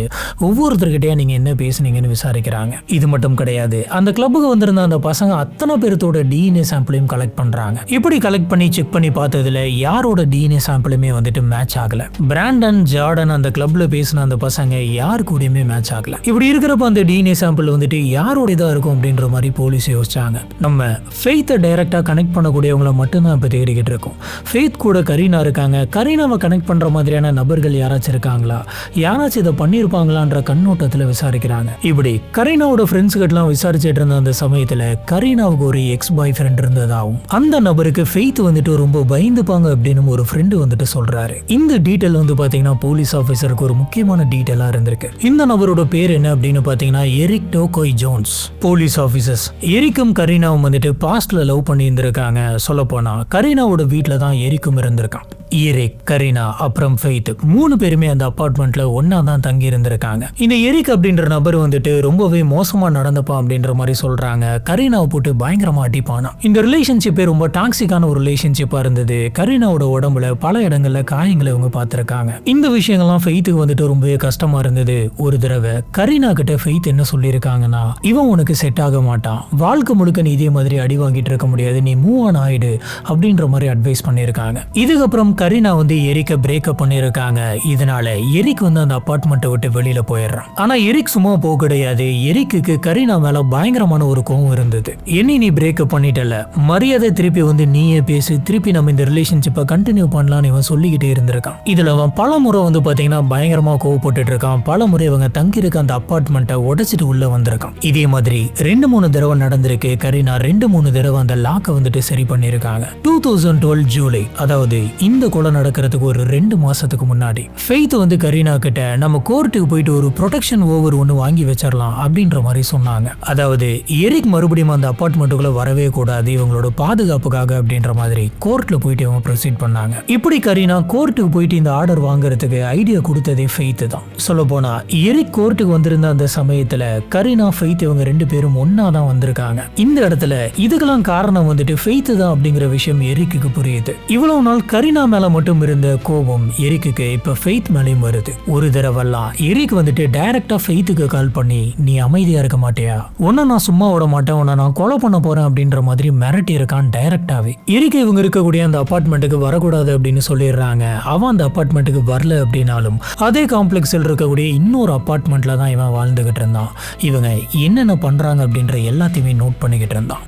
ஒவ்வொருத்தர்கிட்டயா நீங்க என்ன பேசுனீங்கன்னு விசாரிக்கிறாங்க. இது மட்டும் கிடையாது, அந்த கிளப்புக்கு வந்திருந்த அந்த பசங்க அத்தனை பேர்த்தோட டிஎன்ஏ சாம்பிளையும் கலெக்ட் பண்றாங்க. இப்படி கலெக்ட் பண்ணி செக் பண்ணி பார்த்ததுல யாரோட டிஎன்ஏ சாம்பிளுமே வந்துட்டு மேட்ச் ஆகல. பிராண்டன், ஜார்டன் அந்த கிளப்ல பேசின அந்த பசங்க யாரு கூடயுமே மேட்ச் ஆகல. இப்படி இருக்கிறப்ப அந்த டிஎன்ஏ சாம்பிள் வந்துட்டு யாரோட இதா இருக்கும் அப்படின்ற மாதிரி போலீஸ் யோசிச்சாங்க. நம்ம ஃபெய்த்தை டைரக்டா கனெக்ட் பண்ணக்கூடியவங்களை மட்டும்தான் இப்ப தேடிக்கிட்டு இருக்கோம். ஃபெய்த் கூட கரீனா இருக்காங்க. கரீனாவை கனெக்ட் பண்ற மாதிரியான நபர்கள் யாராச்சும் இருக்காங்களா, யாராச்சும் இதை பண்ணிருப்பாங்களான்ற கண்ணோட்டத்துல விசாரிக்கிறாங்க. இப்படி கரீனாவோட ஃப்ரெண்ட்ஸ் கிட்டலாம் விசாரிச்சுட்டு இருந்த அந்த சமயத்துல கரீனாவுக்கு ஒரு எக்ஸ் பாய் ஃப்ரெண்ட் இருந்ததாகவும் அந்த நபருக்கு ஃபெய்த் வந்துட்டு ரொம்ப பயந்துப்பாங்க அப்படின்னு ஒரு ஃப்ரெண்டு வந்துட்டு சொல்றாரு. இந்த டீட்டெயில் வந்து பாத்தீங்கன்னா போலீஸ் ஆஃபீஸருக்கு ஒரு முக்கியமான டீட்டெயிலா இருந்திருக்கு. இந்த நபரோட பேர் என்ன அப்படின்னு பாத்தீங்கன்னா எரிக் டோகோய் ஜோன்ஸ். போலீஸ் ஆஃபீஸர்ஸ் எரிக்கும் கரீனாவும் வந்துட்டு பாஸ்ட்ல லவ் பண்ணி இருந்திருக்காங்க. சொல்ல போனா கரீனாவோட வீட்டுல தான் எரிக்கும் இருந்திருக்கான். எரிக், கரீனா அப்புறம் ஃபெய்த் 3 பேருமே அந்த அபார்ட்மெண்ட்ல ஒன்னா தான் தங்கி இருந்திருக்காங்க. இந்த எரிக் அப்படின்ற நபர் வந்துட்டு ரொம்பவே மோசமா நடந்தப்பா அப்படின்ற மாதிரி சொல்றாங்க. கரீனாவை போட்டு பயங்கரமா அடிப்பானா. இந்த ரிலேஷன்ஷிப்பே ரொம்ப டாக்ஸிக்கான ஒரு ரிலேஷன்ஷிப்பா இருந்தது. கரீனாவோட உடம்புல பல இடங்கள்ல காயங்களை இவங்க பார்த்திருக்காங்க. இந்த விஷயங்கள்லாம் ஃபெய்த்துக்கு வந்துட்டு ரொம்பவே கஷ்டமா இருந்தது. ஒரு தடவை கரீனா கிட்ட ஃபெய்த் என்ன சொல்லியிருக்காங்கன்னா, இவன் உனக்கு செட் ஆக மாட்டான், வாழ்க்கை முழுக்க நீ இதே மாதிரி அடி வாங்கிட்டு இருக்க முடியாது, நீ மூவ் ஆன் ஆயிடு அப்படின்ற மாதிரி அட்வைஸ் பண்ணியிருக்காங்க. இதுக்கப்புறம் கரீனா வந்து எரிக்க பிரேக்கப் பண்ணியிருக்காங்க. இதனால எரிக் வந்து அந்த அபார்ட்மெண்ட்டை விட்டு வெளியில போயிடுறான். ஆனா எரிக் சும்மா போக கிடையாது. எரிக்கு கரீனா மேல பயங்கரமான ஒரு கோவம் இருந்தது. என்ன நீ பிரேக்கப் பண்ணிட்டல, மரியாதை திருப்பி வந்து நீயே பேசு, திருப்பி நம்ம இந்த ரிலேஷன்ஷிப்பை கண்டினியூ பண்ணலாம்னு இவன் சொல்லிக்கிட்டே இருந்திருக்கான். இதுல அவன் பல முறை வந்து பாத்தீங்கன்னா பயங்கரமா கோவப்பட்டு இருக்கான். பல முறை இவங்க தங்கி இருக்க அந்த அபார்ட்மெண்ட்டை உடைச்சிட்டு உள்ள வந்திருக்கான். இதே மாதிரி 2-3 தடவை நடந்திருக்கு. கரீனா 2-3 தடவை அந்த லாக்கை வந்துட்டு சரி பண்ணிருக்காங்க. 2012 ஜூலை, அதாவது இந்த கொலை நடக்கிறதுக்கு ஒரு 2 மாசத்துக்கு முன்னாடி ஃபெய்த் வந்து கரீனா கிட்ட நம்ம கோர்ட்டுக்கு போயிட்டு ஒரு ப்ரொடெக்ஷன் ஓவர் ஒன்று வாங்கி வச்சிடலாம் அப்படின்ற மாதிரி சொன்னாங்க. அதாவது எரிக் மறுபடியும் அந்த அபார்ட்மெண்ட்டுக்குள்ள வரவே கூடாது, இவங்களோட பாதுகாப்புக்காக அப்படின்ற மாதிரி கோர்ட்ல போயிட்டு இவங்க ப்ரொசீட் பண்ணாங்க. இப்படி கரீனா கோர்ட்டுக்கு போயிட்டு இந்த ஆர்டர் வாங்குறதுக்கு ஐடியா கொடுத்ததே ஃபெய்த் தான். சொல்ல போனா எரிக் கோர்ட்டுக்கு வந்திருந்த அந்த சமயத்துல கரீனா, ஃபெய்த் இவங்க 2 பேரும் ஒன்னா தான் வந்திருக்காங்க. இந்த இடத்துல இதுக்கெல்லாம் காரணம் வந்துட்டு ஃபெய்த் தான் அப்படிங்கிற விஷயம் எரிக்கு புரியுது. இவ்வளவு நாள் கரீனா மேல மட்டும் இருந்த கோபம் எரிக்கு இப்ப ஃபெய்த் மேலேயும் வருது. ஒரு தடவெல்லாம் எரிக் வந்துட்டு டைரக்டா ஃபெய்த்துக்கு கால் பண்ணி, நீ அமைதியா இருக்க மாட்டியா, உன்னை நான் சும்மா விட மாட்டேன், உன்னை நான் கொலை பண்ண போறேன் அப்படின்ற மாதிரி மிரட்டி இருக்கான் டைரக்டாவே. எரிக் இவங்க இருக்கக்கூடிய அந்த அபார்ட்மெண்ட்டுக்கு வரக்கூடாது அப்படின்னு சொல்லிடுறாங்க. அவன் அந்த அபார்ட்மெண்ட்டுக்கு வரல அப்படின்னாலும் அதே காம்ப்ளெக்ஸில் இருக்கக்கூடிய இன்னொரு அபார்ட்மெண்ட்ல தான் இவன் வாழ்ந்துகிட்டு இருந்தான். இவங்க என்னென்ன பண்றாங்க அப்படின்ற எல்லாத்தையுமே நோட் பண்ணிக்கிட்டு இருந்தான்.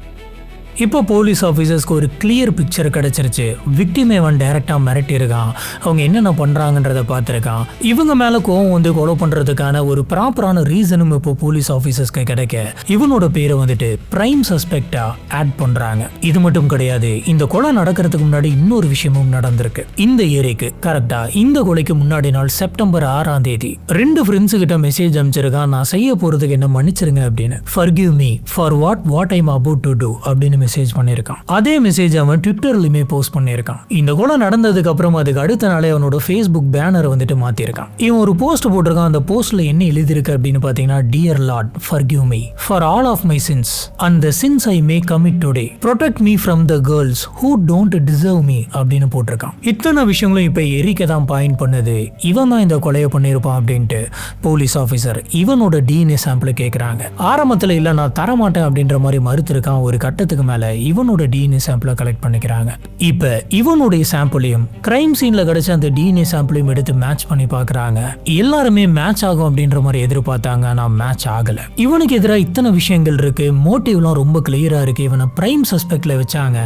இப்போ போலீஸ் ஆஃபீஸர்ஸ்க்கு ஒரு கிளியர் பிக்சர் கிடைச்சிருச்சு. விக்டிமை அவன் டைரக்டா மிரட்டி இருக்கான், அவங்க என்னென்ன பண்றாங்கன்றத பார்த்துருக்கான். இவங்க மேல கோவம் வந்து கொலை பண்றதுக்கான ஒரு ப்ராப்பரான ரீசனும் இப்போ போலீஸ் ஆஃபீஸர்ஸ்க்கு கிடைக்க இவனோட பேரை வந்துட்டு பிரைம் சஸ்பெக்டா ஆட் பண்றாங்க. இது மட்டும் கிடையாது, இந்த கொலை நடக்கிறதுக்கு முன்னாடி இன்னொரு விஷயமும் நடந்திருக்கு. இந்த ஏரிக்கு கரெக்டா இந்த கொலைக்கு முன்னாடி நாள் செப்டம்பர் 6ஆம் தேதி 2 ஃப்ரெண்ட்ஸ் கிட்ட மெசேஜ் அனுப்பிச்சிருக்கான், நான் செய்ய போறதுக்கு என்ன மன்னிச்சிருங்க அப்படின்னு. Forgive me for what I'm about to to அப்படின்னு மெசேஜ் பண்ணிருக்கான். அதே மெசேஜ் அவன் ட்விட்டர்லயுமே போஸ்ட் பண்ணிருக்கான். இந்த கொலை நடந்ததுக்கு அப்புறம் அதுக்கு அடுத்த நாளே அவனோட ஃபேஸ்புக் பேனரை வந்துட்டு மாத்திருக்கான். இவன் ஒரு போஸ்ட் போட்டிருக்கான். அந்த போஸ்ட்ல என்ன எழுதிருக்கு அப்படின்னு பாத்தீங்கன்னா, dear Lord forgive me for all of my sins and the sins I may commit today, protect me from the girls who don't deserve me அப்படின்னு போட்டிருக்கான். இத்தனை விஷயங்களும் இப்ப எரிக்க தான் பாயிண்ட் பண்ணுது, இவன் தான் இந்த கொலையை பண்ணிருப்பான் அப்படின்ட்டு. போலீஸ் ஆபீசர் இவனோட டிஎன்ஏ சாம்பிள் கேட்கறாங்க. ஆரம்பத்துல இல்ல நான் தரமாட்டேன் அப்படின்ற மாதிரி மறுத்திருக்கான். ஒரு கட்டத்துக்கு மேல இவனோட டிஎன்ஏ சாம்பிளை கலெக்ட் பண்ணிக்கிறாங்க. இப்ப இவனுடைய சாம்பிளையும் கிரைம் சீன்ல கிடைச்ச அந்த டிஎன்ஏ சாம்பிளையும் எடுத்து மேட்ச் பண்ணி பாக்குறாங்க. எல்லாருமே மேட்ச் ஆகும் அப்படின்ற மாதிரி எதிர்பார்த்தாங்க, ஆனா மேட்ச் ஆகல. இவனுக்கு எதிராக இத்தனை விஷயங்கள் இருக்கு, மோட்டிவ்லாம் ரொம்ப கிளியரா இருக்கு, இவனை பிரைம் சஸ்பெக்ட்ல வச்சாங்க,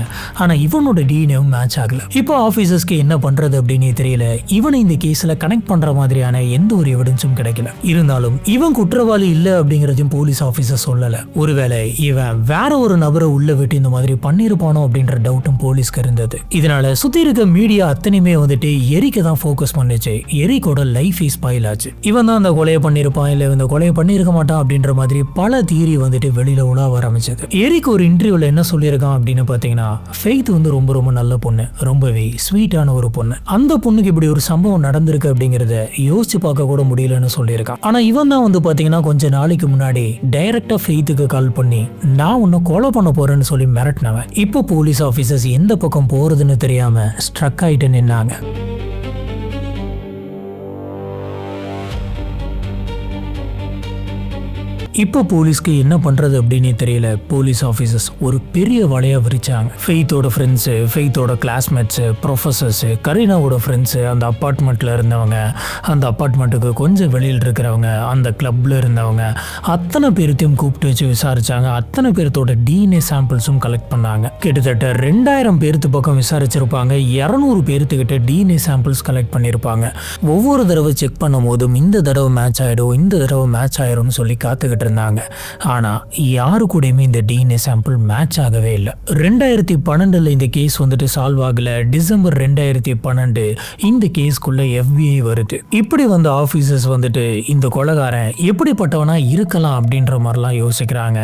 ஆனா இவனோட டிஎன்ஏவும் மேட்ச் ஆகல. இப்போ ஆபீசர்ஸ்க்கு என்ன பண்றது அப்படின்னு தெரியல. இவனை இந்த கேஸ்ல கனெக்ட் பண்ற மாதிரியான எந்த ஒரு எவிடன்ஸும் கிடைக்கல. இருந்தாலும் இவன் குற்றவாளி இல்ல அப்படிங்கறதையும் போலீஸ் ஆபீசர் சொல்லல. ஒருவேளை இவன் வேற ஒரு நபரை உள்ள விட்டு இந்த மாதிரி பண்ணிருப்பானோ அப்படின்ற டவுட்டும் போலீஸ்க்கு இருந்தது. இதனால சுத்தி இருக்க மீடியா அத்தனையுமே வந்துட்டு எரிக்க தான் ஃபோக்கஸ் பண்ணுச்சு. எரிக்கோட லைஃப் ஸ்பாயில் ஆச்சு. இவன் தான் அந்த கொலையை பண்ணிருப்பான், இல்ல இந்த கொலையை பண்ணிருக்க மாட்டான் அப்படின்ற மாதிரி பல தியரி வந்துட்டு வெளியில உலாவ ஆரம்பிச்சது. எரிக் ஒரு இன்டர்வியூல என்ன சொல்லியிருக்கான் அப்படின்னு பாத்தீங்கன்னா, ஃபெய்த் வந்து ரொம்ப ரொம்ப நல்ல பொண்ணு, ரொம்பவே ஸ்வீட்டான ஒரு பொண்ணு, அந்த பொண்ணுக்கு இப்படி ஒரு சம்பவம் நடந்திருக்கு அப்படிங்கறத யோசிச்சு பார்க்க கூட முடியலன்னு சொல்லியிருக்கான். ஆனா இவன் தான் வந்து பாத்தீங்கன்னா கொஞ்ச நாளைக்கு முன்னாடி டைரக்டா ஃபெய்த்துக்கு கால் பண்ணி, நான் உன்னை கொலை பண்ண போறேன்னு சொல்லி மிரட்டினவன். இப்போ போலீஸ் ஆபீசர்ஸ் எந்த பக்கம் போறதுன்னு தெரியாம ஸ்ட்ரக் ஆயிட்டு நின்னாங்க. இப்போ போலீஸ்க்கு என்ன பண்றது அப்படின்னு தெரியல. போலீஸ் ஆஃபீஸர்ஸ் ஒரு பெரிய வலையா விரிச்சாங்க. ஃபெய்த்தோட ஃப்ரெண்ட்ஸு, ஃபெய்த்தோட கிளாஸ்மேட்ஸு, ப்ரொஃபஸர்ஸு, கரீனாவோட ஃப்ரெண்ட்ஸு, அந்த அப்பார்ட்மெண்ட்டில் இருந்தவங்க, அந்த அப்பார்ட்மெண்ட்டுக்கு கொஞ்சம் வெளியில் இருக்கிறவங்க, அந்த கிளப்பில் இருந்தவங்க, அத்தனை பேர்த்தையும் கூப்பிட்டு வச்சு விசாரிச்சாங்க. அத்தனை பேர்த்தோட DNA சாம்பிள்ஸும் கலெக்ட் பண்ணாங்க. கிட்டத்தட்ட 2000 பேர்த்து பக்கம் விசாரிச்சிருப்பாங்க. 200 பேர்த்துக்கிட்ட DNA சாம்பிள்ஸ் கலெக்ட் பண்ணியிருப்பாங்க. ஒவ்வொரு தடவை செக் பண்ணும் போதும் இந்த தடவை மேட்ச் ஆகிடும், இந்த தடவை மேட்ச் ஆயிரும்னு சொல்லி காத்துக்கிட்டு இருந்தாங்க. ஆனால் யாரு கூடயுமே இந்த DNA சாம்பிள் மேட்ச் ஆகவே இல்லை. 2012 இந்த கேஸ் வந்துட்டு சால்வ் ஆகல. டிசம்பர் 2012 இந்த கேஸ்க்குள்ள FBI வருது. இப்படி வந்த ஆஃபீஸர்ஸ் வந்துட்டு இந்த கொலைகாரன் எப்படிப்பட்டவனா இருக்கலாம் அப்படின்ற மாதிரிலாம் யோசிக்கிறாங்க.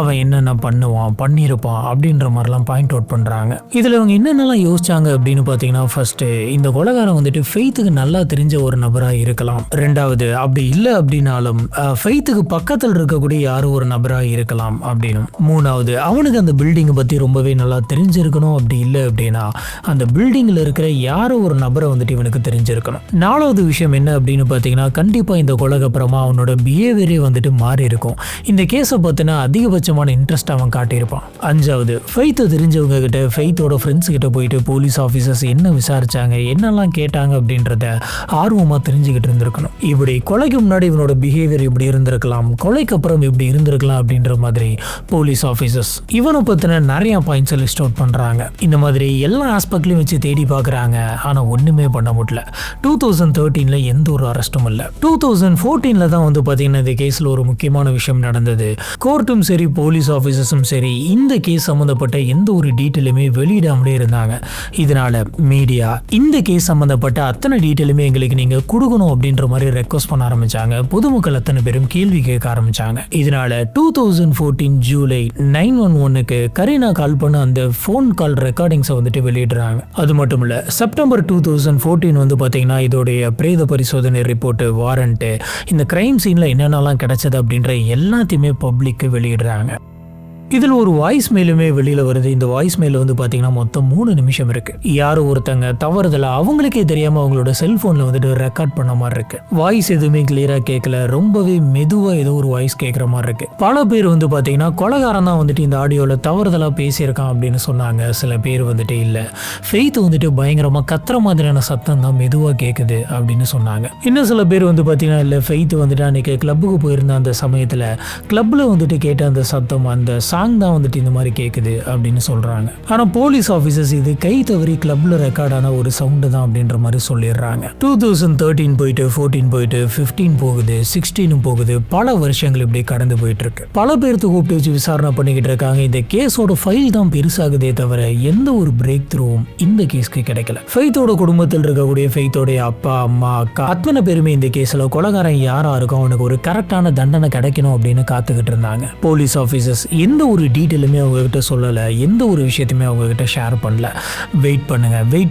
அவன் என்னென்ன பண்ணுவான், பண்ணியிருப்பான் அப்படின்ற மாதிரிலாம் பாயிண்ட் அவுட் பண்ணுறாங்க. இதில் இவங்க என்னென்னலாம் யோசிச்சாங்க அப்படின்னு பார்த்தீங்கன்னா, ஃபர்ஸ்ட் இந்த கொலைகாரன் வந்துட்டு ஃபெய்த்துக்கு நல்லா தெரிஞ்ச ஒரு நபராக இருக்கலாம். ரெண்டாவது அப்படி இல்லை அப்படின்னாலும் ஃபெய்த்துக்கு பக்கத்தில் இருக்கக்கூடிய யாரும் ஒரு நபராக இருக்கலாம் அப்படின்னு. மூணாவது அவனுக்கு அந்த பில்டிங்கை பற்றி ரொம்பவே நல்லா தெரிஞ்சிருக்கணும். அப்படி இல்லை அப்படின்னா அந்த பில்டிங்கில் இருக்கிற யாரோ ஒரு நபரை வந்துட்டு இவனுக்கு தெரிஞ்சிருக்கணும். நாலாவது விஷயம் என்ன அப்படின்னு பார்த்தீங்கன்னா, கண்டிப்பாக இந்த கொலைக்கு அப்புறமா அவனோட பிஹேவியரே வந்துட்டு மாறி இருக்கும். இந்த கேஸை பார்த்தினா அதிகபட்சமான இன்ட்ரெஸ்ட் அவன் காட்டியிருப்பான். அஞ்சாவது ஃபெய்த்தை தெரிஞ்சவங்க கிட்ட, ஃபெய்த்தோட ஃப்ரெண்ட்ஸ் கிட்ட போயிட்டு போலீஸ் ஆஃபீஸர்ஸ் என்ன விசாரிச்சாங்க, என்னெல்லாம் கேட்டாங்க அப்படின்றத ஆர்வமாக தெரிஞ்சுக்கிட்டு இருந்திருக்கணும். இப்படி கொலைக்கு முன்னாடி இவனோட பிஹேவியர் இப்படி இருந்திருக்கலாம், கொலைக்கு அப்புறம் இப்படி இருந்திருக்கலாம் அப்படின்ற மாதிரி போலீஸ் ஆஃபீஸர்ஸ் இவனை பற்றின நிறைய பாயிண்ட்ஸை லிஸ்ட் அவுட் பண்ணுறாங்க. இந்த மாதிரி எல்லா ஆஸ்பெக்ட்லையும் வச்சு தேடி பார்க்குறாங்க. ஆனால் ஒன்றுமே பண்ண முடியல. 2013 எந்த ஒரு அரெஸ்ட்டும் இல்லை. 2014 தான் வந்து பார்த்தீங்கன்னா இந்த கேஸில் ஒரு முக்கியமான விஷயம் நடந்தது. கோர்ட்டும் சரி, போலீஸ் ஆஃபீஸர்ஸும் சரி, இந்த கேஸ் சம்மந்தப்பட்ட எந்த ஒரு டீட்டெயிலுமே வெளியிடாமலே இருந்தாங்க. இதனால மீடியா இந்த கேஸ் சம்மந்தப்பட்ட அத்தனை டீட்டெயிலுமே எங்களுக்கு நீங்கள் கொடுக்கணும் அப்படின்ற மாதிரி ரெக்வஸ்ட் பண்ண ஆரம்பிச்சாங்க. பொதுமக்கள் அத்தனை பேரும் கேள்வி கேட்க ஆரம்பிச்சாங்க. இதனால 2014 ஜூலை 911க்கு கரீனா கால் பண்ண அந்த ஃபோன் கால் ரெக்கார்டிங்ஸை வந்துட்டு வெளியிடுறாங்க. அது மட்டும் இல்லை, செப்டம்பர் 2014 வந்து பார்த்தீங்கன்னா இதோடைய பிரேத பரிசோதனை ரிப்போர்ட்டு, வாரண்ட்டு, இந்த கிரைம் சீனில் என்னென்னலாம் கிடைச்சது அப்படின்ற எல்லாத்தையுமே பப்ளிக்கு வெளியிடுறாங்க. இதில் ஒரு வாய்ஸ் மெயிலுமே வெளியில் வருது. இந்த வாய்ஸ் மெயில் வந்து பார்த்தீங்கன்னா மொத்தம் 3 நிமிஷம் இருக்குது. யாரும் ஒருத்தங்க தவறுதலாக அவங்களுக்கே தெரியாமல் அவங்களோட செல்ஃபோனில் வந்துட்டு ரெக்கார்ட் பண்ண மாதிரி இருக்குது. வாய்ஸ் எதுவுமே கிளியராக கேட்கல, ரொம்பவே மெதுவாக ஏதோ ஒரு வாய்ஸ் கேட்குற மாதிரி இருக்குது. பல பேர் வந்து பார்த்தீங்கன்னா கொலைகாரன் தான் வந்துட்டு இந்த ஆடியோவில் தவறுதலாக பேசியிருக்கான் அப்படின்னு சொன்னாங்க. சில பேர் வந்துட்டு இல்லை, ஃபெய்த் வந்துட்டு பயங்கரமாக கத்துற மாதிரியான சத்தம் தான் மெதுவாக கேட்குது அப்படின்னு சொன்னாங்க. இன்னும் சில பேர் வந்து பார்த்தீங்கன்னா இல்லை, ஃபெய்த் வந்துட்டு அன்றைக்கி கிளப்புக்கு போயிருந்த அந்த சமயத்தில் கிளப்பில் வந்துட்டு கேட்ட அந்த சத்தம், அந்த தான் வந்துட்டு இந்த மாதிரி கேட்குது அப்படின்னு சொல்றாங்க. ஆனா போலீஸ் ஆஃபீஸர்ஸ் இது கை தவறி கிளப்ல ரெக்கார்ட் ஆன ஒரு சவுண்டு தான் அப்படின்ற மாதிரி சொல்லிடுறாங்க. 2013 போயிட்டு 14 போயிட்டு 15 போகுது, 16 போகுது. பல வருஷங்கள் இப்படி கடந்து போயிட்டு இருக்கு. பல பேர்த்து கூப்பிட்டு வச்சு விசாரணை பண்ணிக்கிட்டு இருக்காங்க. இந்த கேஸோட ஃபைல் தான் பெருசாகுதே தவிர எந்த ஒரு பிரேக் த்ரூவும் இந்த கேஸ்க்கு கிடைக்கல. ஃபெய்த்தோட குடும்பத்தில் இருக்கக்கூடிய ஃபெய்த்தோடைய அப்பா, அம்மா, அக்கா அத்தனை பேருமே இந்த கேஸ்ல கொலைகாரன் யாரா இருக்கும் அவனுக்கு ஒரு கரெக்டான தண்டனை கிடைக்கணும் அப்படின்னு காத்துக்கிட்டு இருந்தாங்க. போலீஸ் ஆஃபீஸர்ஸ் எந்த ஒரு டீட்டெயிலுமே அவங்ககிட்ட சொல்லலை, எந்த ஒரு விஷயத்தையுமே அவங்ககிட்ட ஷேர் பண்ணல. வெயிட்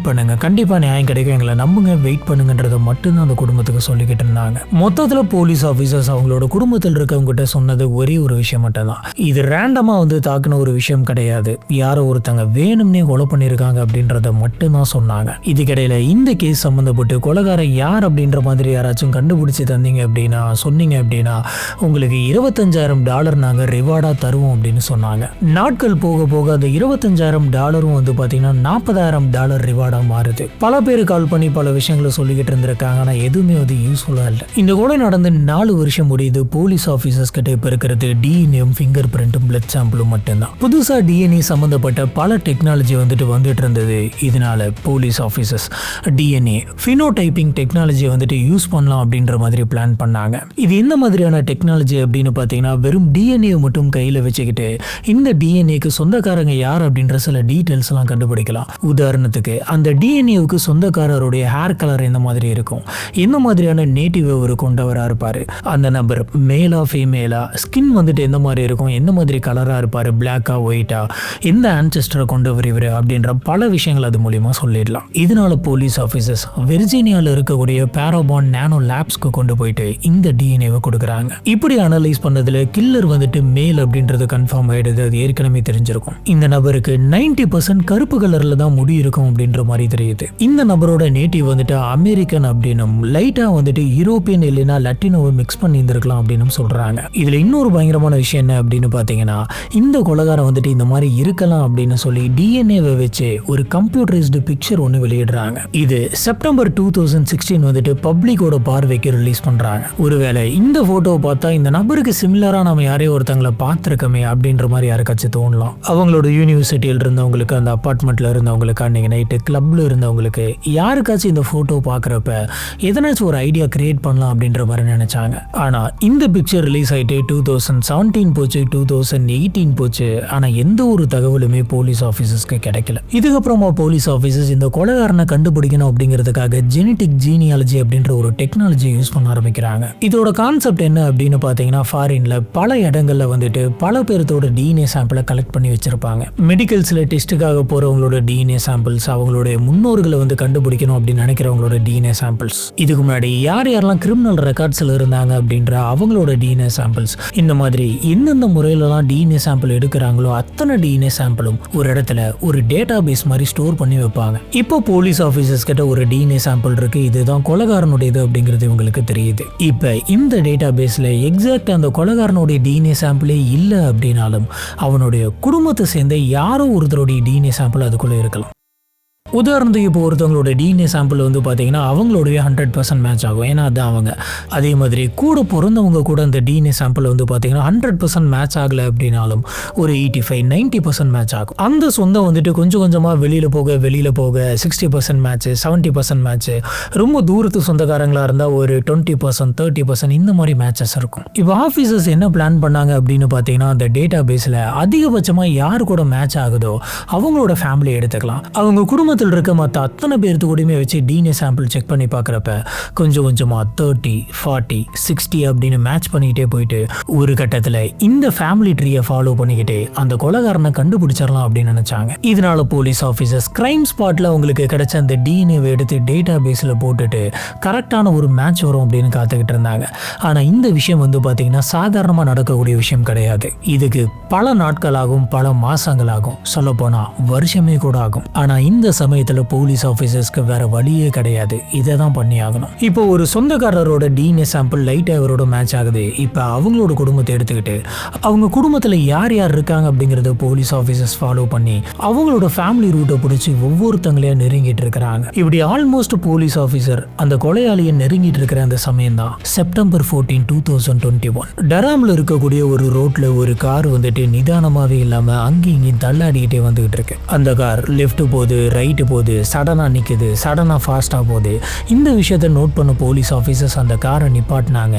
பண்ணுங்க, கண்டிப்பாக நியாயம் கிடைக்கும், எங்களை நம்புங்க, வெயிட் பண்ணுங்கன்றதை மட்டும்தான் அந்த குடும்பத்துக்கு சொல்லிக்கிட்டு இருந்தாங்க. மொத்தத்தில் போலீஸ் ஆஃபீஸர்ஸ் அவங்களோட குடும்பத்தில் இருக்கவங்ககிட்ட சொன்னது ஒரே ஒரு விஷயம் மட்டும்தான். இது ரேண்டமாக வந்து தாக்குன ஒரு விஷயம் கிடையாது, யாரோ ஒருத்தங்க வேணும்னே கொலை பண்ணியிருக்காங்க அப்படின்றத மட்டும்தான் சொன்னாங்க. இதுக்கிடையில் இந்த கேஸ் சம்மந்தப்பட்டு கொலைகாரன் யார் அப்படின்ற மாதிரி யாராச்சும் கண்டுபிடிச்சி தந்தீங்க அப்படின்னா, சொன்னீங்க அப்படின்னா உங்களுக்கு $25,000 நாங்கள் ரிவார்டாக தருவோம் அப்படின்னு சொன்னாங்க. நாட்கள் போக போக அந்த $25,000 வந்து பார்த்தீங்கன்னா $40,000 ரிவார்டாக மாறுது. பல பேர் கால் பண்ணி பல விஷயங்களை சொல்லிக்கிட்டு இருந்திருக்காங்க. ஆனால் எதுவுமே அது யூஸ்ஃபுல்லாக இல்லை. இந்த கொலை நடந்து 4 வருஷம் முடியுது. போலீஸ் ஆஃபீஸர்ஸ் கிட்ட இப்போ இருக்கிறது டிஎன்ஏயும் ஃபிங்கர் பிரிண்ட்டும் பிளட் சாம்பிளும் மட்டும்தான். புதுசாக டிஎன்ஏ சம்மந்தப்பட்ட பல டெக்னாலஜி வந்துட்டு இருந்தது. இதனால போலீஸ் ஆஃபீஸர்ஸ் டிஎன்ஏ ஃபினோடைப்பிங் டெக்னாலஜியை வந்துட்டு யூஸ் பண்ணலாம் அப்படின்ற மாதிரி பிளான் பண்ணாங்க. இது எந்த மாதிரியான டெக்னாலஜி அப்படின்னு பார்த்தீங்கன்னா, வெறும் டிஎன்ஏ மட்டும் கையில் வச்சுக்கிட்டு இந்த டிஎன்ஏக்கு சொந்தக்காரங்க யார் அப்படின்ற சில டீட்டெயில்ஸ் எல்லாம் கண்டுபிடிக்கலாம். உதாரணத்துக்கு அந்த டிஎன்ஏவுக்கு சொந்தக்காரருடைய ஹேர் கலர் எந்த மாதிரி இருக்கும், எந்த மாதிரியான நேட்டிவ் ஒரு கொண்டவராக இருப்பார், அந்த நபர் மேலா ஃபீமேலா, ஸ்கின் வந்துட்டு எந்த மாதிரி இருக்கும், எந்த மாதிரி கலராக இருப்பார், பிளாக்கா ஒயிட்டா, எந்த ஆன்செஸ்டரை கொண்டவர் இவர் அப்படின்ற பல விஷயங்கள் அது மூலியமாக சொல்லிடலாம். இதனால போலீஸ் ஆஃபீஸர்ஸ் வெர்ஜீனியாவில் இருக்கக்கூடிய பேராபான் நானோ லேப்ஸ்க்கு கொண்டு போயிட்டு இந்த டிஎன்ஏவை கொடுக்குறாங்க. இப்படி அனலைஸ் பண்ணதுல கில்லர் வந்துட்டு மேல் அப்படின்றது கன்ஃபார்ம் கன்ஃபார்ம் ஆயிடுது. அது ஏற்கனவே தெரிஞ்சிருக்கும். இந்த நபருக்கு 90% கருப்பு கலர்ல தான் முடி இருக்கும் அப்படின்ற மாதிரி தெரியுது. இந்த நபரோட நேட்டிவ் வந்துட்டு அமெரிக்கன் அப்படின்னும் லைட்டா வந்துட்டு யூரோப்பியன் இல்லைன்னா லட்டினோவை மிக்ஸ் பண்ணி இருந்திருக்கலாம் அப்படின்னு சொல்றாங்க. இதுல இன்னொரு பயங்கரமான விஷயம் என்ன அப்படின்னு பாத்தீங்கன்னா, இந்த கொலைகாரன் வந்துட்டு இந்த மாதிரி இருக்கலாம் அப்படின்னு சொல்லி டிஎன்ஏவை வச்சு ஒரு கம்ப்யூட்டரைஸ்டு பிக்சர் ஒன்று வெளியிடுறாங்க. இது செப்டம்பர் 2016 வந்துட்டு பப்ளிக்கோட பார்வைக்கு ரிலீஸ் பண்றாங்க. ஒருவேளை இந்த போட்டோவை பார்த்தா இந்த நபருக்கு சிமிலரா நம்ம யாரையும் ஒருத்தங்களை பார்த்துருக்கோமே அப்படின்ற மாதிரி யாருக்காச்சும் தோணலாம். அவங்களோட யூனிவர்சிட்டியில் இருந்தவங்களுக்கு, அந்த அப்பார்ட்மெண்ட்ல இருந்தவங்களுக்கு, அன்னைக்கு நைட்டு கிளப்ல இருந்தவங்களுக்கு யாருக்காச்சும் இந்த போட்டோ பார்க்குறப்ப எதனாச்சும் ஒரு ஐடியா கிரியேட் பண்ணலாம் அப்படின்ற மாதிரி நினைச்சாங்க. ஆனா இந்த பிக்சர் ரிலீஸ் ஆயிட்டு 2017 போச்சு, 2018 போச்சு. ஆனா எந்த ஒரு தகவலுமே போலீஸ் ஆஃபீஸர்ஸ்க்கு கிடைக்கல. இதுக்கப்புறமா போலீஸ் ஆஃபீஸர்ஸ் இந்த கொலைகாரனை கண்டுபிடிக்கணும் அப்படிங்கிறதுக்காக ஜெனடிக் ஜீனியாலஜி அப்படின்ற ஒரு டெக்னாலஜி யூஸ் பண்ண ஆரம்பிக்கிறாங்க. இதோட கான்செப்ட் என்ன அப்படின்னு பார்த்தீங்கன்னா, ஃபாரின்ல பல இடங்கள்ல வந்துட்டு பல பேர்த்தோட டிஎன்ஏ சாம்பிளை கலெக்ட் பண்ணி வச்சிருப்பாங்க. மெடிக்கல்ஸ்ல டெஸ்ட்டுக்காக போறவங்களோட டிஎன்ஏ சாம்பிள்ஸ், அவங்களுடைய முன்னோர்களை வந்து கண்டுபிடிக்கணும் அப்படின்னு நினைக்கிறவங்களோட டிஎன்ஏ சாம்பிள்ஸ், இதுக்கு முன்னாடி யாரெல்லாம் கிரிமினல் ரெக்கார்ட்ஸ்ல இருந்தாங்க அப்படின்ற அவங்களோட டிஎன்ஏ சாம்பிள்ஸ், இந்த மாதிரி எந்தெந்த முறையிலலாம் டிஎன்ஏ சாம்பிள் எடுக்கிறாங்களோ அத்தனை டிஎன்ஏ சாம்பிளும் ஒரு இடத்துல ஒரு டேட்டா பேஸ் மாதிரி ஸ்டோர் பண்ணி வைப்பாங்க. இப்போ போலீஸ் ஆஃபீஸர்ஸ் கிட்ட ஒரு டிஎன்ஏ சாம்பிள் இருக்கு, இதுதான் கொலைகாரனுடையது அப்படிங்கிறது இவங்களுக்கு தெரியுது. இப்போ இந்த டேட்டா பேஸ்ல எக்ஸாக்ட் அந்த கொலைகாரனுடைய டிஎன்ஏ சாம்பிளே இல்லை அப்படின்னாலும் அவனுடைய குடும்பத்தை சேர்ந்த யாரோ ஒருத்தருடைய டிஎன்ஏ சாம்பிள் அதுக்குள்ள இருக்கலாம். உதாரணத்துக்கு இப்போ ஒருத்தவங்களோட டிஎன்ஏ சாம்பிள் வந்து பார்த்தீங்கன்னா அவங்களுடைய 100% மேட்ச் ஆகும். ஏன்னா அது அவங்க. அதே மாதிரி கூட பிறந்தவங்க கூட அந்த டிஎன்ஏ சாம்பிள் வந்து பார்த்தீங்கன்னா 100% மேட்ச் ஆகலை அப்படின்னாலும் ஒரு 85-90% மேட்ச் ஆகும். அந்த சொந்தம் வந்துட்டு கொஞ்சம் கொஞ்சமாக வெளியில் போக 60% மேட்ச்சு, 70% மேட்ச்சு, ரொம்ப தூரத்து சொந்தக்காரங்களாக இருந்தால் ஒரு 20%, 30% இந்த மாதிரி மேட்சஸ் இருக்கும். இப்போ ஆஃபீஸர்ஸ் என்ன பிளான் பண்ணாங்க அப்படின்னு பார்த்தீங்கன்னா, அந்த டேட்டா பேஸில் அதிகபட்சமாக யார் கூட மேட்ச் ஆகுதோ அவங்களோட ஃபேமிலி எடுத்துக்கலாம். அவங்க குடும்பத்தில் இருக்க மற்ற அத்தனை பேர்த்து கூடயுமே வச்சு டிஎன்ஏ சாம்பிள் செக் பண்ணி பார்க்குறப்ப கொஞ்சம் கொஞ்சமாக 30, 40, 60 அப்படின்னு மேட்ச் பண்ணிக்கிட்டே போயிட்டு ஒரு கட்டத்தில் இந்த ஃபேமிலி ட்ரீயை ஃபாலோ பண்ணிக்கிட்டே அந்த கொலைகாரனை கண்டுபிடிச்சிடலாம் அப்படின்னு நினைச்சாங்க. இதனால போலீஸ் ஆஃபீஸர்ஸ் கிரைம் ஸ்பாட்டில் அவங்களுக்கு கிடைச்ச அந்த டிஎன்ஏவை எடுத்து டேட்டா பேஸில் போட்டுட்டு கரெக்டான ஒரு மேட்ச் வரும் அப்படின்னு காத்துக்கிட்டு இருந்தாங்க. ஆனால் இந்த விஷயம் வந்து பார்த்தீங்கன்னா சாதாரணமாக நடக்கக்கூடிய விஷயம் கிடையாது. இதுக்கு பல நாட்களாகும், பல மாசங்களாகும், சொல்லப்போனால் வருஷமே கூட ஆகும். ஆனால் இந்த சமயத்தில் போலீஸ் ஆஃபீஸர்ஸ்க்கு வேற வழியே கிடையாது, இதை தான் பண்ணி ஆகணும். இப்போ ஒரு சொந்தக்காரரோட டிஎன்ஏ சாம்பிள் லைட்டாக இவரோட மேட்ச் ஆகுது. இப்போ அவங்களோட குடும்பத்தை எடுத்துக்கிட்டு அவங்க குடும்பத்தில் யார் யார் இருக்காங்க அப்படிங்கிறத போலீஸ் ஆஃபீஸர்ஸ் ஃபாலோ பண்ணி அவங்களோட ஃபேமிலி ரூட்டை பிடிச்சி ஒவ்வொருத்தங்களையும் நெருங்கிட்டு இருக்கிறாங்க. இப்படி ஆல்மோஸ்ட் போலீஸ் ஆஃபீஸர் அந்த கொலையாளியை நெருங்கிட்டு இருக்கிற அந்த சமயம் தான் செப்டம்பர் 14, 2021 டராம்ல இருக்கக்கூடிய ஒரு ரோட்ல ஒரு கார் வந்துட்டு நிதானமாகவே இல்லாமல் அங்கேயும் இங்கேயும் தள்ளாடிக்கிட்டே வந்துகிட்டு இருக்கு. அந்த கார் லெஃப்ட் போகுது, ரைட்டு போகுது, சடனாக நிற்குது, சடனாக ஃபாஸ்ட்டாக போகுது. இந்த விஷயத்தை நோட் பண்ண போலீஸ் ஆஃபீஸர்ஸ் அந்த காரை நிப்பாட்டினாங்க.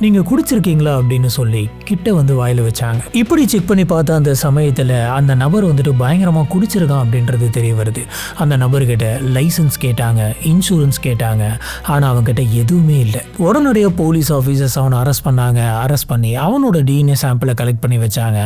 நீங்கள் குடிச்சிருக்கீங்களா அப்படின்னு சொல்லி கிட்ட வந்து வாயில் வச்சாங்க. இப்படி செக் பண்ணி பார்த்தா அந்த சமயத்தில் அந்த நபர் வந்துட்டு பயங்கரமாக குடிச்சிருக்கான் அப்படின்றது தெரிய வருது. அந்த நபர்கிட்ட லைசன்ஸ் கேட்டாங்க, இன்சூரன்ஸ் கேட்டாங்க. ஆனால் அவங்ககிட்ட எதுவுமே இல்லை. உடனடியாக போலீஸ் ஆஃபீஸர்ஸ் அவனை அரெஸ்ட் பண்ணாங்க. அரெஸ்ட் பண்ணி அவனோட டிஎன்ஏ சாம்பிளை கலெக்ட் பண்ணி வச்சாங்க.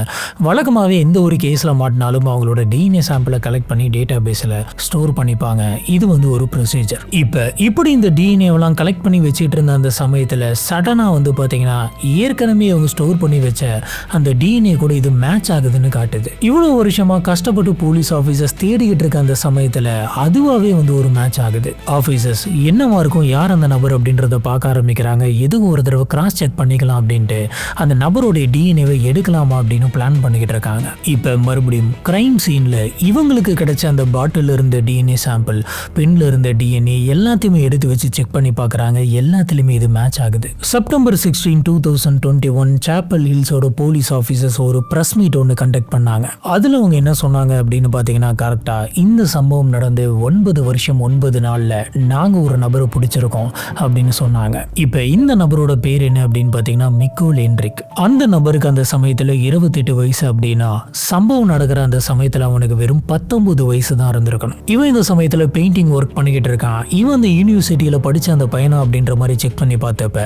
வழக்கமாகவே எந்த ஒரு கேஸில் மாட்டினாலும் அவங்களோட டிஎன்ஏ சாம்பிளை கலெக்ட் பண்ணி டேட்டா பேஸில் ஸ்டோர் பண்ணிப்பாங்க. இது வந்து ஒரு ப்ரொசீஜர். இப்போ இப்படி இந்த டிஎன்ஏவெல்லாம் கலெக்ட் பண்ணி வச்சுட்டு இருந்த அந்த சமயத்தில் சடனாக வந்து பார்த்தீங்கன்னா ஏற்கனவே அவங்க ஸ்டோர் பண்ணி வச்ச அந்த டிஎன்ஏ கூட இது மேட்ச் ஆகுதுன்னு காட்டுது. இவ்வளோ வருஷமாக கஷ்டப்பட்டு போலீஸ் ஆஃபீஸர்ஸ் தேடிக்கிட்டு இருக்க அந்த சமயத்தில் அதுவாகவே வந்து ஒரு மேட்ச் ஆகுது. ஆஃபீஸர்ஸ் என்னவா இருக்கும், யார் அந்த நபர் அப்படின்றத பார்க்க ஆரம்பிக்கிறாங்க. எதுவும் ஒரு தடவை கிராஸ் செக் பண்ணிக்கலாம் அப்படின்ட்டு அந்த நபருடைய டிஎன்ஏவை எடுக்கலாமா அப்படின்னு பிளான் பண்ணிக்கிட்டு இருக்காங்க. இப்போ மறுபடியும் கிரைம் சீனில் இவங்களுக்கு கிடைச்ச அந்த பாட்டில் இருந்த டிஎன்ஏ சாம்பிள், பெண்ல இருந்த டிஎன்ஏ எல்லாத்தையுமே எடுத்து வச்சு செக் பண்ணி பார்க்குறாங்க. எல்லாத்துலேயுமே இது மேட்ச் ஆகுது. செப்டம்பர் 16, 2021 சாப்பல் ஹில்ஸோட போலீஸ் ஆஃபீஸர்ஸ் ஒரு ப்ரெஸ் மீட் ஒன்று கண்டக்ட் பண்ணாங்க. அதில் அவங்க என்ன சொன்னாங்க அப்படின்னு பார்த்தீங்கன்னா, கரெக்டாக இந்த சம்பவம் நடந்து 9 வருஷம் 9 நாளில் நாங்கள் ஒரு நபரை பிடிச்சிருக்கோம் அப்படின்னு சொன்னாங்க. இப்போ இந்த நபரோட பேர் என்ன அப்படின்னு பார்த்தீங்கன்னா மிக்கோல் என்ரிக். அந்த நபருக்கு அந்த சமயத்தில் 28 வயசு அப்படின்னா சம்பவம் நடக்கிற அந்த சமயத்தில் அவனுக்கு வெறும் 19 வயசு தான் இருந்திருக்கணும். இவன் இந்த சமயத்துல பெயிண்டிங் ஒர்க் பண்ணிக்கிட்டு இருக்கான். இவன் அந்த யூனிவர்சிட்டியில படிச்ச அந்த பையனா அப்படின்ற மாதிரி செக் பண்ணி பார்த்தப்ப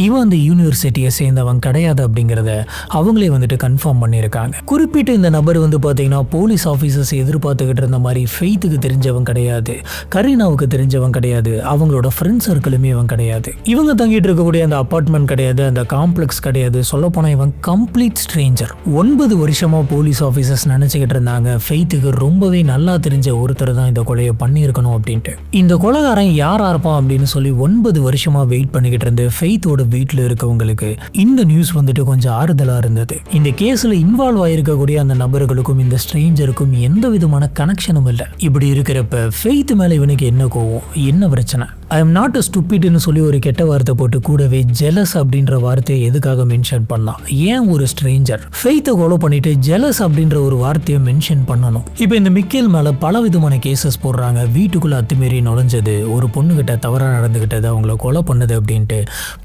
இவன் அந்த யூனிவர்சிட்டியை சேர்ந்தவன் கிடையாது அப்படிங்கிறத அவங்களே வந்துட்டு கன்ஃபார்ம் பண்ணியிருக்காங்க. குறிப்பிட்ட இந்த நபர் வந்து பாத்தீங்கன்னா போலீஸ் ஆஃபீஸர்ஸ் எதிர்பார்த்துக்கிட்டு இருந்த மாதிரி ஃபெய்த்துக்கு தெரிஞ்சவன் கிடையாது, கரீனாவுக்கு தெரிஞ்சவன் கிடையாது, அவங்களோட ஃப்ரெண்ட் சர்க்கிளுமே இவன் கிடையாது. இவங்க தங்கிட்டு இருக்கக்கூடிய அந்த அபார்ட்மெண்ட் கிடையாது, அந்த காம்ப்ளெக்ஸ் கிடையாது. சொல்லப்போனா இவன் கம்ப்ளீட் ஸ்ட்ரேஞ்சர். 9 வருஷமா போலீஸ் ஆஃபீஸர்ஸ் நினைச்சுக்கிட்டு இருந்தாங்க ஃபெய்த்துக்கு ரொம்பவே நல்லா தெரிஞ்ச ஒருத்தர் தான் இந்த கொலையை பண்ணியிருக்கணும் அப்படின்ட்டு. இந்த கொலைகாரன் யாரா இருப்பான் அப்படின்னு சொல்லி 9 வருஷமா வெயிட் பண்ணிக்கிட்டு இருந்து ஃபெய்த்தோட வீட்டில் இருக்கவங்களுக்கு இந்த நியூஸ் வந்துட்டு கொஞ்சம் ஆறுதலா இருந்தது. இந்த கேஸ்ல இன்வால்வ் ஆயிருக்கக்கூடிய அந்த நபர்களுக்கும் இந்த ஸ்ட்ரேஞ்சருக்கும் எந்த விதமான கனெக்ஷனும் இல்லை. இப்படி இருக்கிறப்ப ஃபெய்த் மேல இவனுக்கு என்ன கோவம், என்ன பிரச்சனை? ஐ எம் நாட் அ ஸ்டூபிட்னு சொல்லி ஒரு கெட்ட வார்த்தை போட்டு கூடவே ஜெலஸ் அப்படின்ற வார்த்தையை எதுக்காக மென்ஷன் பண்ணலாம்? ஏன் ஒரு ஸ்ட்ரேஞ்சர் ஃபெய்த்தை ஃபாலோ பண்ணிட்டு ஜெலஸ் அப்படின்ற ஒரு வார்த்தையை மென்ஷன் பண்ணணும்? இப்போ இந்த மிக்கேல் மேல பல விதமான கேசஸ் போடுறாங்க. வீட்டுக்குள்ள அத்துமீறி நுழைஞ்சது, ஒரு பொண்ணுகிட்ட தவறா நடந்துகிட்டது, அவங்கள கொலை பண்ணது அப்படின்ட்டு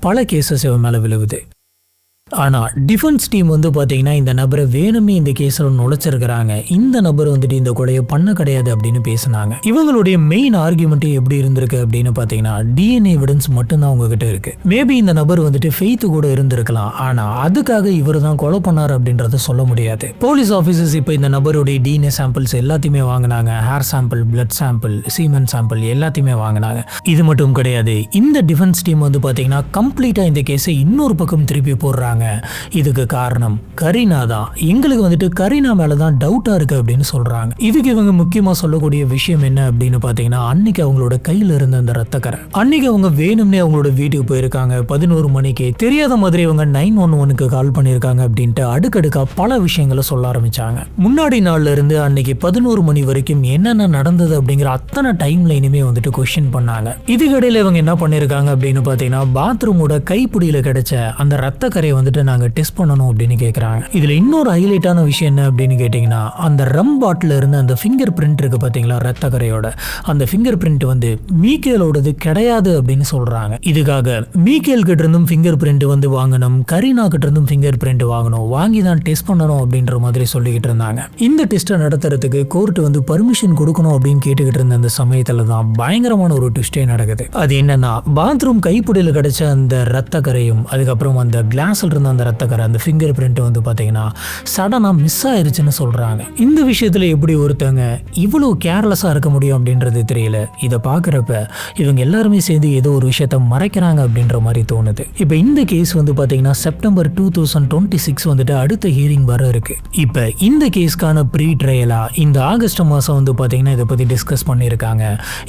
பல கேசஸ் இவன் மேல விழுவுது. ஆனால் டிஃபென்ஸ் டீம் வந்து பார்த்தீங்கன்னா இந்த நபரை வேணுமே இந்த கேஸில் நுழைச்சிருக்கிறாங்க, இந்த நபர் வந்துட்டு இந்த கொலையை பண்ண கிடையாது அப்படின்னு பேசினாங்க. இவங்களுடைய மெயின் ஆர்குமெண்ட் எப்படி இருந்திருக்கு அப்படின்னு பார்த்தீங்கன்னா டிஎன்ஏ எவிடன்ஸ் மட்டும்தான் உங்ககிட்ட இருக்கு. மேபி இந்த நபர் வந்துட்டு ஃபெய்த்து கூட இருந்திருக்கலாம், ஆனால் அதுக்காக இவர் தான் கொலை பண்ணார் அப்படின்றத சொல்ல முடியாது. போலீஸ் ஆஃபீஸர்ஸ் இப்போ இந்த நபருடைய டிஎன்ஏ சாம்பிள்ஸ் எல்லாத்தையுமே வாங்கினாங்க. Hair sample, blood sample, Seeman sample எல்லாத்தையுமே வாங்கினாங்க. இது மட்டும் கிடையாது, இந்த டிஃபென்ஸ் டீம் வந்து பார்த்தீங்கன்னா கம்ப்ளீட்டாக இந்த கேஸை இன்னொரு பக்கம் திருப்பி போடுறாங்க. இதுக்கு காரணம் கரீனா தான். எங்களுக்கு வந்துட்டு கரீனா மேலதான் டவுட்டா இருக்கு அப்படின்னு சொல்றாங்க. இதுக்கு இவங்க முக்கியமா சொல்லக்கூடிய விஷயம் என்ன அப்படின்னு பாத்தீங்கன்னா அன்னைக்கு அவங்களோட கையில இருந்த அந்த ரத்தக்கரை, அன்னைக்கு அவங்க வேணும்னே அவங்களோட வீட்டுக்கு போயிருக்காங்க. 11 மணிக்கு தெரியாத மாதிரி இவங்க 911க்கு கால் பண்ணியிருக்காங்க அப்படின்ட்டு அடுக்கடுக்கா பல விஷயங்களை சொல்ல ஆரம்பிச்சாங்க. முன்னாடி நாள்ல இருந்து அன்னைக்கு 11 மணி வரைக்கும் என்னென்ன நடந்தது அப்படிங்கிற அத்தனை டைம் லைனுமே வந்துட்டு கொஸ்டின் பண்ணாங்க. இதுக்கிடையில இவங்க என்ன பண்ணிருக்காங்க அப்படின்னு பாத்தீங்கன்னா பாத்ரூமோட கைப்பிடியில கிடைச்ச அந்த ரத்தக்கரை வந்துட்டு நாங்க டெஸ்ட் பண்ணணும் அப்படின்னு கேக்குறாங்க. இதுல இன்னொரு ஹைலைட்டான விஷயம் என்ன அப்படின்னு கேட்டீங்கன்னா அந்த ரம் பாட்டில இருந்து அந்த ஃபிங்கர் பிரிண்ட் இருக்கு பாத்தீங்களா, ரத்தக்கரையோட அந்த ஃபிங்கர் பிரிண்ட் வந்து மீக்கேலோடது கிடையாது அப்படின்னு சொல்றாங்க. இதுக்காக மீக்கேல் கிட்ட இருந்தும் ஃபிங்கர் பிரிண்ட் வந்து வாங்கணும், கரீனா கிட்ட இருந்தும் ஃபிங்கர் பிரிண்ட் வாங்கணும், வாங்கி தான் டெஸ்ட் பண்ணணும் அப்படின்ற மாதிரி சொல்லிக்கிட்டு இருந்தாங்க. இந்த டெஸ்ட்டை நடத்துறதுக்கு கோர்ட் வந்து பர்மிஷன் கொடுக்கணும் அப்படின்னு கேட்டுக்கிட்டு இருந்த அந்த சமயத்துல தான் பயங்கரமான ஒரு ட்விஸ்டே நடக்குது. அது என்னன்னா பாத்ரூம் கைப்பிடியில் கிடைச்ச அந்த ரத்தக்கரையும் அதுக்கப்புறம் அந்த கிளாஸ்ல இருந்த அந்த ரத்தக்கரை, அந்த ஃபிங்கர் பிரிண்ட் வந்து பாத்தீங்கன்னா சடனா மிஸ் ஆயிருச்சுன்னு சொல்றாங்க. இந்த விஷயத்துல எப்படி ஒருத்தங்க இவ்வளவு கேர்லெஸ்ஸா இருக்க முடியும் அப்படின்றது தெரியல. இதை பாக்குறப்ப இவங்க எல்லாருமே சேர்ந்து ஏதோ ஒரு விஷயத்த மறைக்கிறாங்க அப்படின்ற மாதிரி தோணுது. இப்ப இந்த கேஸ் வந்து பாத்தீங்கன்னா செப்டம்பர் 2026 வந்துட்டு அடுத்த ஹியரிங் வர இருக்கு. இப்ப இந்த கேஸ்க்கான ப்ரீ ட்ரையலா இந்த ஆகஸ்ட் மாசம் வந்து பாத்தீங்கன்னா இதை பத்தி டிஸ்கஸ் பண்ணிருக்காங்க.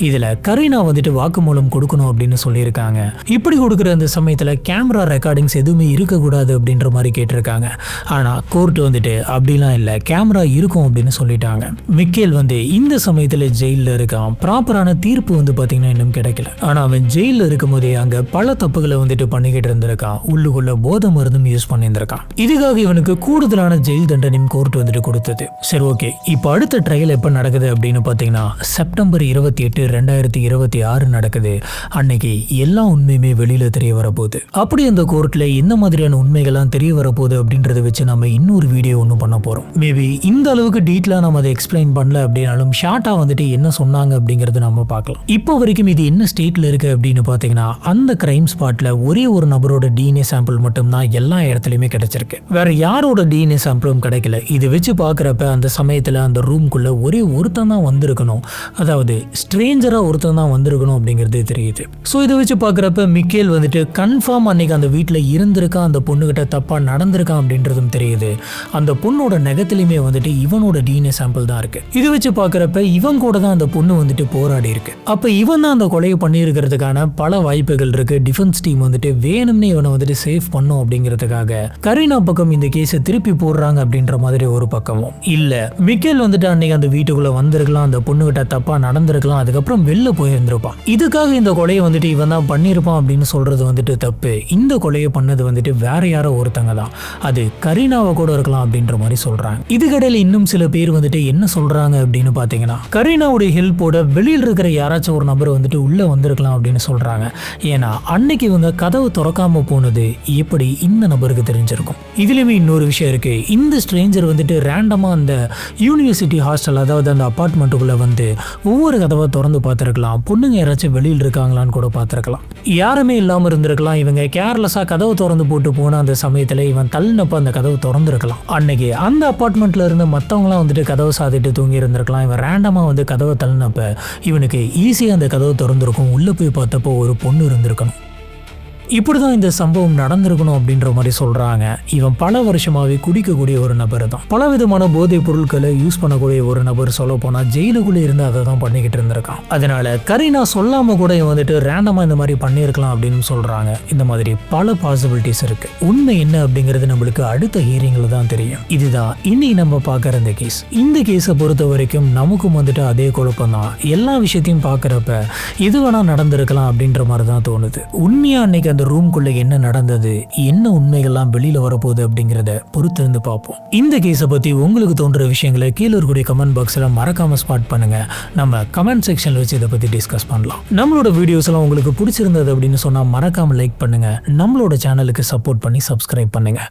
இதுல கரீனா வந்துட்டு வாக்குமூலம் கொடுக்கணும் அப்படின்னு சொல்லியிருக்காங்க. இப்படி கொடுக்குற அந்த சமயத்துல கேமரா ரெக்கார்டிங்ஸ் எதுவுமே இருக்கக்கூடாது அப்படின்ற மாதிரி கேட்டிருக்காங்க. ஆனா கோர்ட் வந்துட்டு அப்படிலாம் இல்ல, கேமரா இருக்கும் அப்படின்னு சொல்லிட்டாங்க. மிக்கேல் வந்து இந்த சமயத்துல ஜெயில இருக்கான். ப்ராப்பரான தீர்ப்பு வந்து பாத்தீங்கன்னா இன்னும் கிடைக்கல. ஆனா அவன் ஜெயில இருக்கும் போதே அங்க பல தப்புகளை வந்துட்டு பண்ணிக்கிட்டு இருந்திருக்கான். உள்ளுக்குள்ள போதை மருந்தும் யூஸ் பண்ணியிருந்திருக்கான். இதுக்காக இவனுக்கு கூடுதலான ஜெயில் தண்டனையும் கோர்ட் வந்துட்டு கொடுத்தது. சரி, ஓகே, இப்போ அடுத்த ட்ரையல் எப்ப நடக்குது அப்படின்னு பாத்தீங்கன்னா செப்டம்பர் 28, 2026 நடக்குது. அன்னைக்கு எல்லா உண்மையுமே வெளியில தெரிய வரப்போகுது. அப்படி அந்த கோர்ட்ல எந்த மாதிரியான உண்மைகள்லாம் தெரிய வரப்போகுது அப்படின்றத வச்சு நம்ம இன்னொரு வீடியோ ஒன்று பண்ண போறோம். மேபி இந்த அளவுக்கு டீட்டெயிலாக நம்ம அதை எக்ஸ்பிளைன் பண்ணல அப்படின்னாலும் ஷார்ட்டா வந்துட்டு என்ன சொன்னாங்க அப்படிங்கறத நம்ம பார்க்கலாம். இப்போ வரைக்கும் இது என்ன ஸ்டேட்ல இருக்கு அப்படின்னு பாத்தீங்கன்னா அந்த கிரைம் ஸ்பாட்ல ஒரே ஒரு நபரோட டிஎன்ஏ சாம்பிள் மட்டும் தான் எல்லா இடத்துலயுமே கிடைச்சிருக்கு. வேற யாரோட டிஎன்ஏ சாம்பிளும் கிடைக்கல. இது வச்சு பாக்குறப்ப அந்த சமயத்துல அந்த ரூம்குள்ள ஒரே ஒருத்தன் தான் வந்திருக்கணும், அதாவது ஸ்ட்ரேஞ்சரா ஒருத்தன் தான் வந்திருக்கணும் அப்படிங்கிறது தெரியுது. ஸோ இதை வச்சு பாக்குறப்ப மிக்கேல் வந்துட்டு கன்ஃபார்ம் அன்னைக்கு அந்த வீட்டில் இருந்திருக்கா, அந்த பொண்ணுகிட்ட தப்பா நடந்திருக்கான் அப்படின்றதும் தெரியுது. அந்த பொண்ணோட நகத்திலுமே வந்துட்டு இவனோட டிஎன்ஏ சாம்பிள் தான் இருக்கு. இது வச்சு பாக்குறப்ப இவன் கூட தான் அந்த பொண்ணு வந்துட்டு போராடி இருக்கு. அப்ப இவன் தான் அந்த கொலையை பண்ணியிருக்கிறதுக்கான பல வாய்ப்புகள் இருக்கு. டிஃபென்ஸ் டீம் வந்துட்டு வேணும்னே இவனை வந்துட்டு சேவ் பண்ணும் அப்படிங்கிறதுக்காக கரீனா பக்கம் இந்த கேஸை திருப்பி போடுறாங்க அப்படின்ற மாதிரி ஒரு பக்கமும் இல்ல, மிக்கேல் வந்துட்டு அன்னைக்கு அந்த வீட்டுக்குள்ள வந்திருக்கலாம், அந்த பொண்ணுகிட்ட தப்பா நடந்திருக்கலாம், அதுக்கப்புறம் வெளில போயிருந்திருப்பான். இதுக்காக இந்த கொலையை வந்துட்டு இவன் தான் பண்ணியிருப்பான் அப்படின்னு சொல்றது வந்துட்டு தப்பு. இந்த கொலையை பண்ணது வந்துட்டு வேற யாரோ ஒருத்தங்க தான், அது கரீனாவை கூட இருக்கலாம் அப்படின்ற மாதிரி சொல்றாங்க. இதுக்கடையில் இன்னும் சில பேர் வந்துட்டு என்ன சொல்றாங்க அப்படின்னு பாத்தீங்கன்னா, கரீனாவுடைய ஹெல்ப்போட வெளியில் இருக்கிற யாராச்சும் ஒரு நபர் வந்துட்டு உள்ள வந்திருக்கலாம் அப்படின்னு சொல்றாங்க. ஏன்னா அன்னைக்கு இவங்க கதவு திறக்காம போனது எப்படி இந்த நபருக்கு தெரிஞ்சிருக்கும். இதுலயுமே இன்னொரு விஷயம் இருக்கு. இந்த ஸ்ட்ரேஞ்சர் வந்துட்டு ரேண்டமா அந்த யூனிவர்சிட்டி ஹாஸ்டல், அதாவது அந்த அபார்ட்மெண்ட்டுக்குள்ள வந்து ஒவ்வொரு கதவை திறந்து பார்த்துருக்கலாம். பொண்ணுங்க யாராச்சும் வெளியில் இருக்காங்களான்னு கூட பார்த்துருக்கலாம். யாருமே இல்லாமல் இருந்திருக்கலாம். இவங்க கேர்லெஸ்ஸாக கதவு திறந்து போட்டு போன அந்த சமயத்தில் இவன் தள்ளினப்ப அந்த கதவு திறந்துருக்கலாம். அன்னைக்கு அந்த அப்பார்ட்மெண்ட்ல இருந்து மற்றவங்களாம் வந்துட்டு கதவை சாத்திட்டு தூங்கி இருந்திருக்கலாம். இவன் ரேண்டமாக வந்து கதவை தள்ளினப்ப இவனுக்கு ஈஸியாக அந்த கதவு திறந்துருக்கும். உள்ளே போய் பார்த்தப்போ ஒரு பொண்ணு இருந்திருக்கணும். இப்படி தான் இந்த சம்பவம் நடந்திருக்கணும் அப்படின்ற மாதிரி சொல்கிறாங்க. இவன் பல வருஷமாகவே குடிக்கக்கூடிய ஒரு நபர் தான். பலவிதமான போதைப் பொருட்களை யூஸ் பண்ணக்கூடிய ஒரு நபர். சொல்ல போனால் ஜெயிலுக்குள்ளே இருந்து அதை தான் பண்ணிக்கிட்டு இருந்திருக்கான். அதனால கரீனா சொல்லாமல் கூட இவன் வந்துட்டு ரேண்டமாக இந்த மாதிரி பண்ணியிருக்கலாம் அப்படின்னு சொல்கிறாங்க. இந்த மாதிரி பல பாசிபிலிட்டிஸ் இருக்குது. உண்மை என்ன அப்படிங்கிறது நம்மளுக்கு அடுத்த ஹியரிங்கில் தான் தெரியும். இதுதான் இன்னைக்கு நம்ம பார்க்குற இந்த கேஸ். இந்த கேஸை பொறுத்த வரைக்கும் நமக்கும் வந்துட்டு அதே குழப்பம் தான். எல்லா விஷயத்தையும் பார்க்குறப்ப எது வேணால் நடந்திருக்கலாம் அப்படின்ற மாதிரி தான் தோணுது. உண்மையாக அன்னைக்கு அந்த ரூம்குள்ள என்ன நடந்தது, என்ன உண்மைகள்லாம் வெளியில வரப்போகுது அப்படிங்கிறத பொறுத்திருந்து பார்ப்போம். இந்த கேஸை பத்தி உங்களுக்கு தோன்ற விஷயங்களை கீழே இருக்கக்கூடிய கமெண்ட் பாக்ஸ்ல மறக்காம ஸ்பாட் பண்ணுங்க. நம்ம கமெண்ட் செக்ஷன்ல வச்சு இதை பத்தி டிஸ்கஸ் பண்ணலாம். நம்மளோட வீடியோஸ் எல்லாம் உங்களுக்கு பிடிச்சிருந்தது அப்படின்னு சொன்னா மறக்காம லைக் பண்ணுங்க. நம்மளோட சேனலுக்கு சப்போர்ட் பண்ணி சப்ஸ்கிரைப் பண்ணுங்க.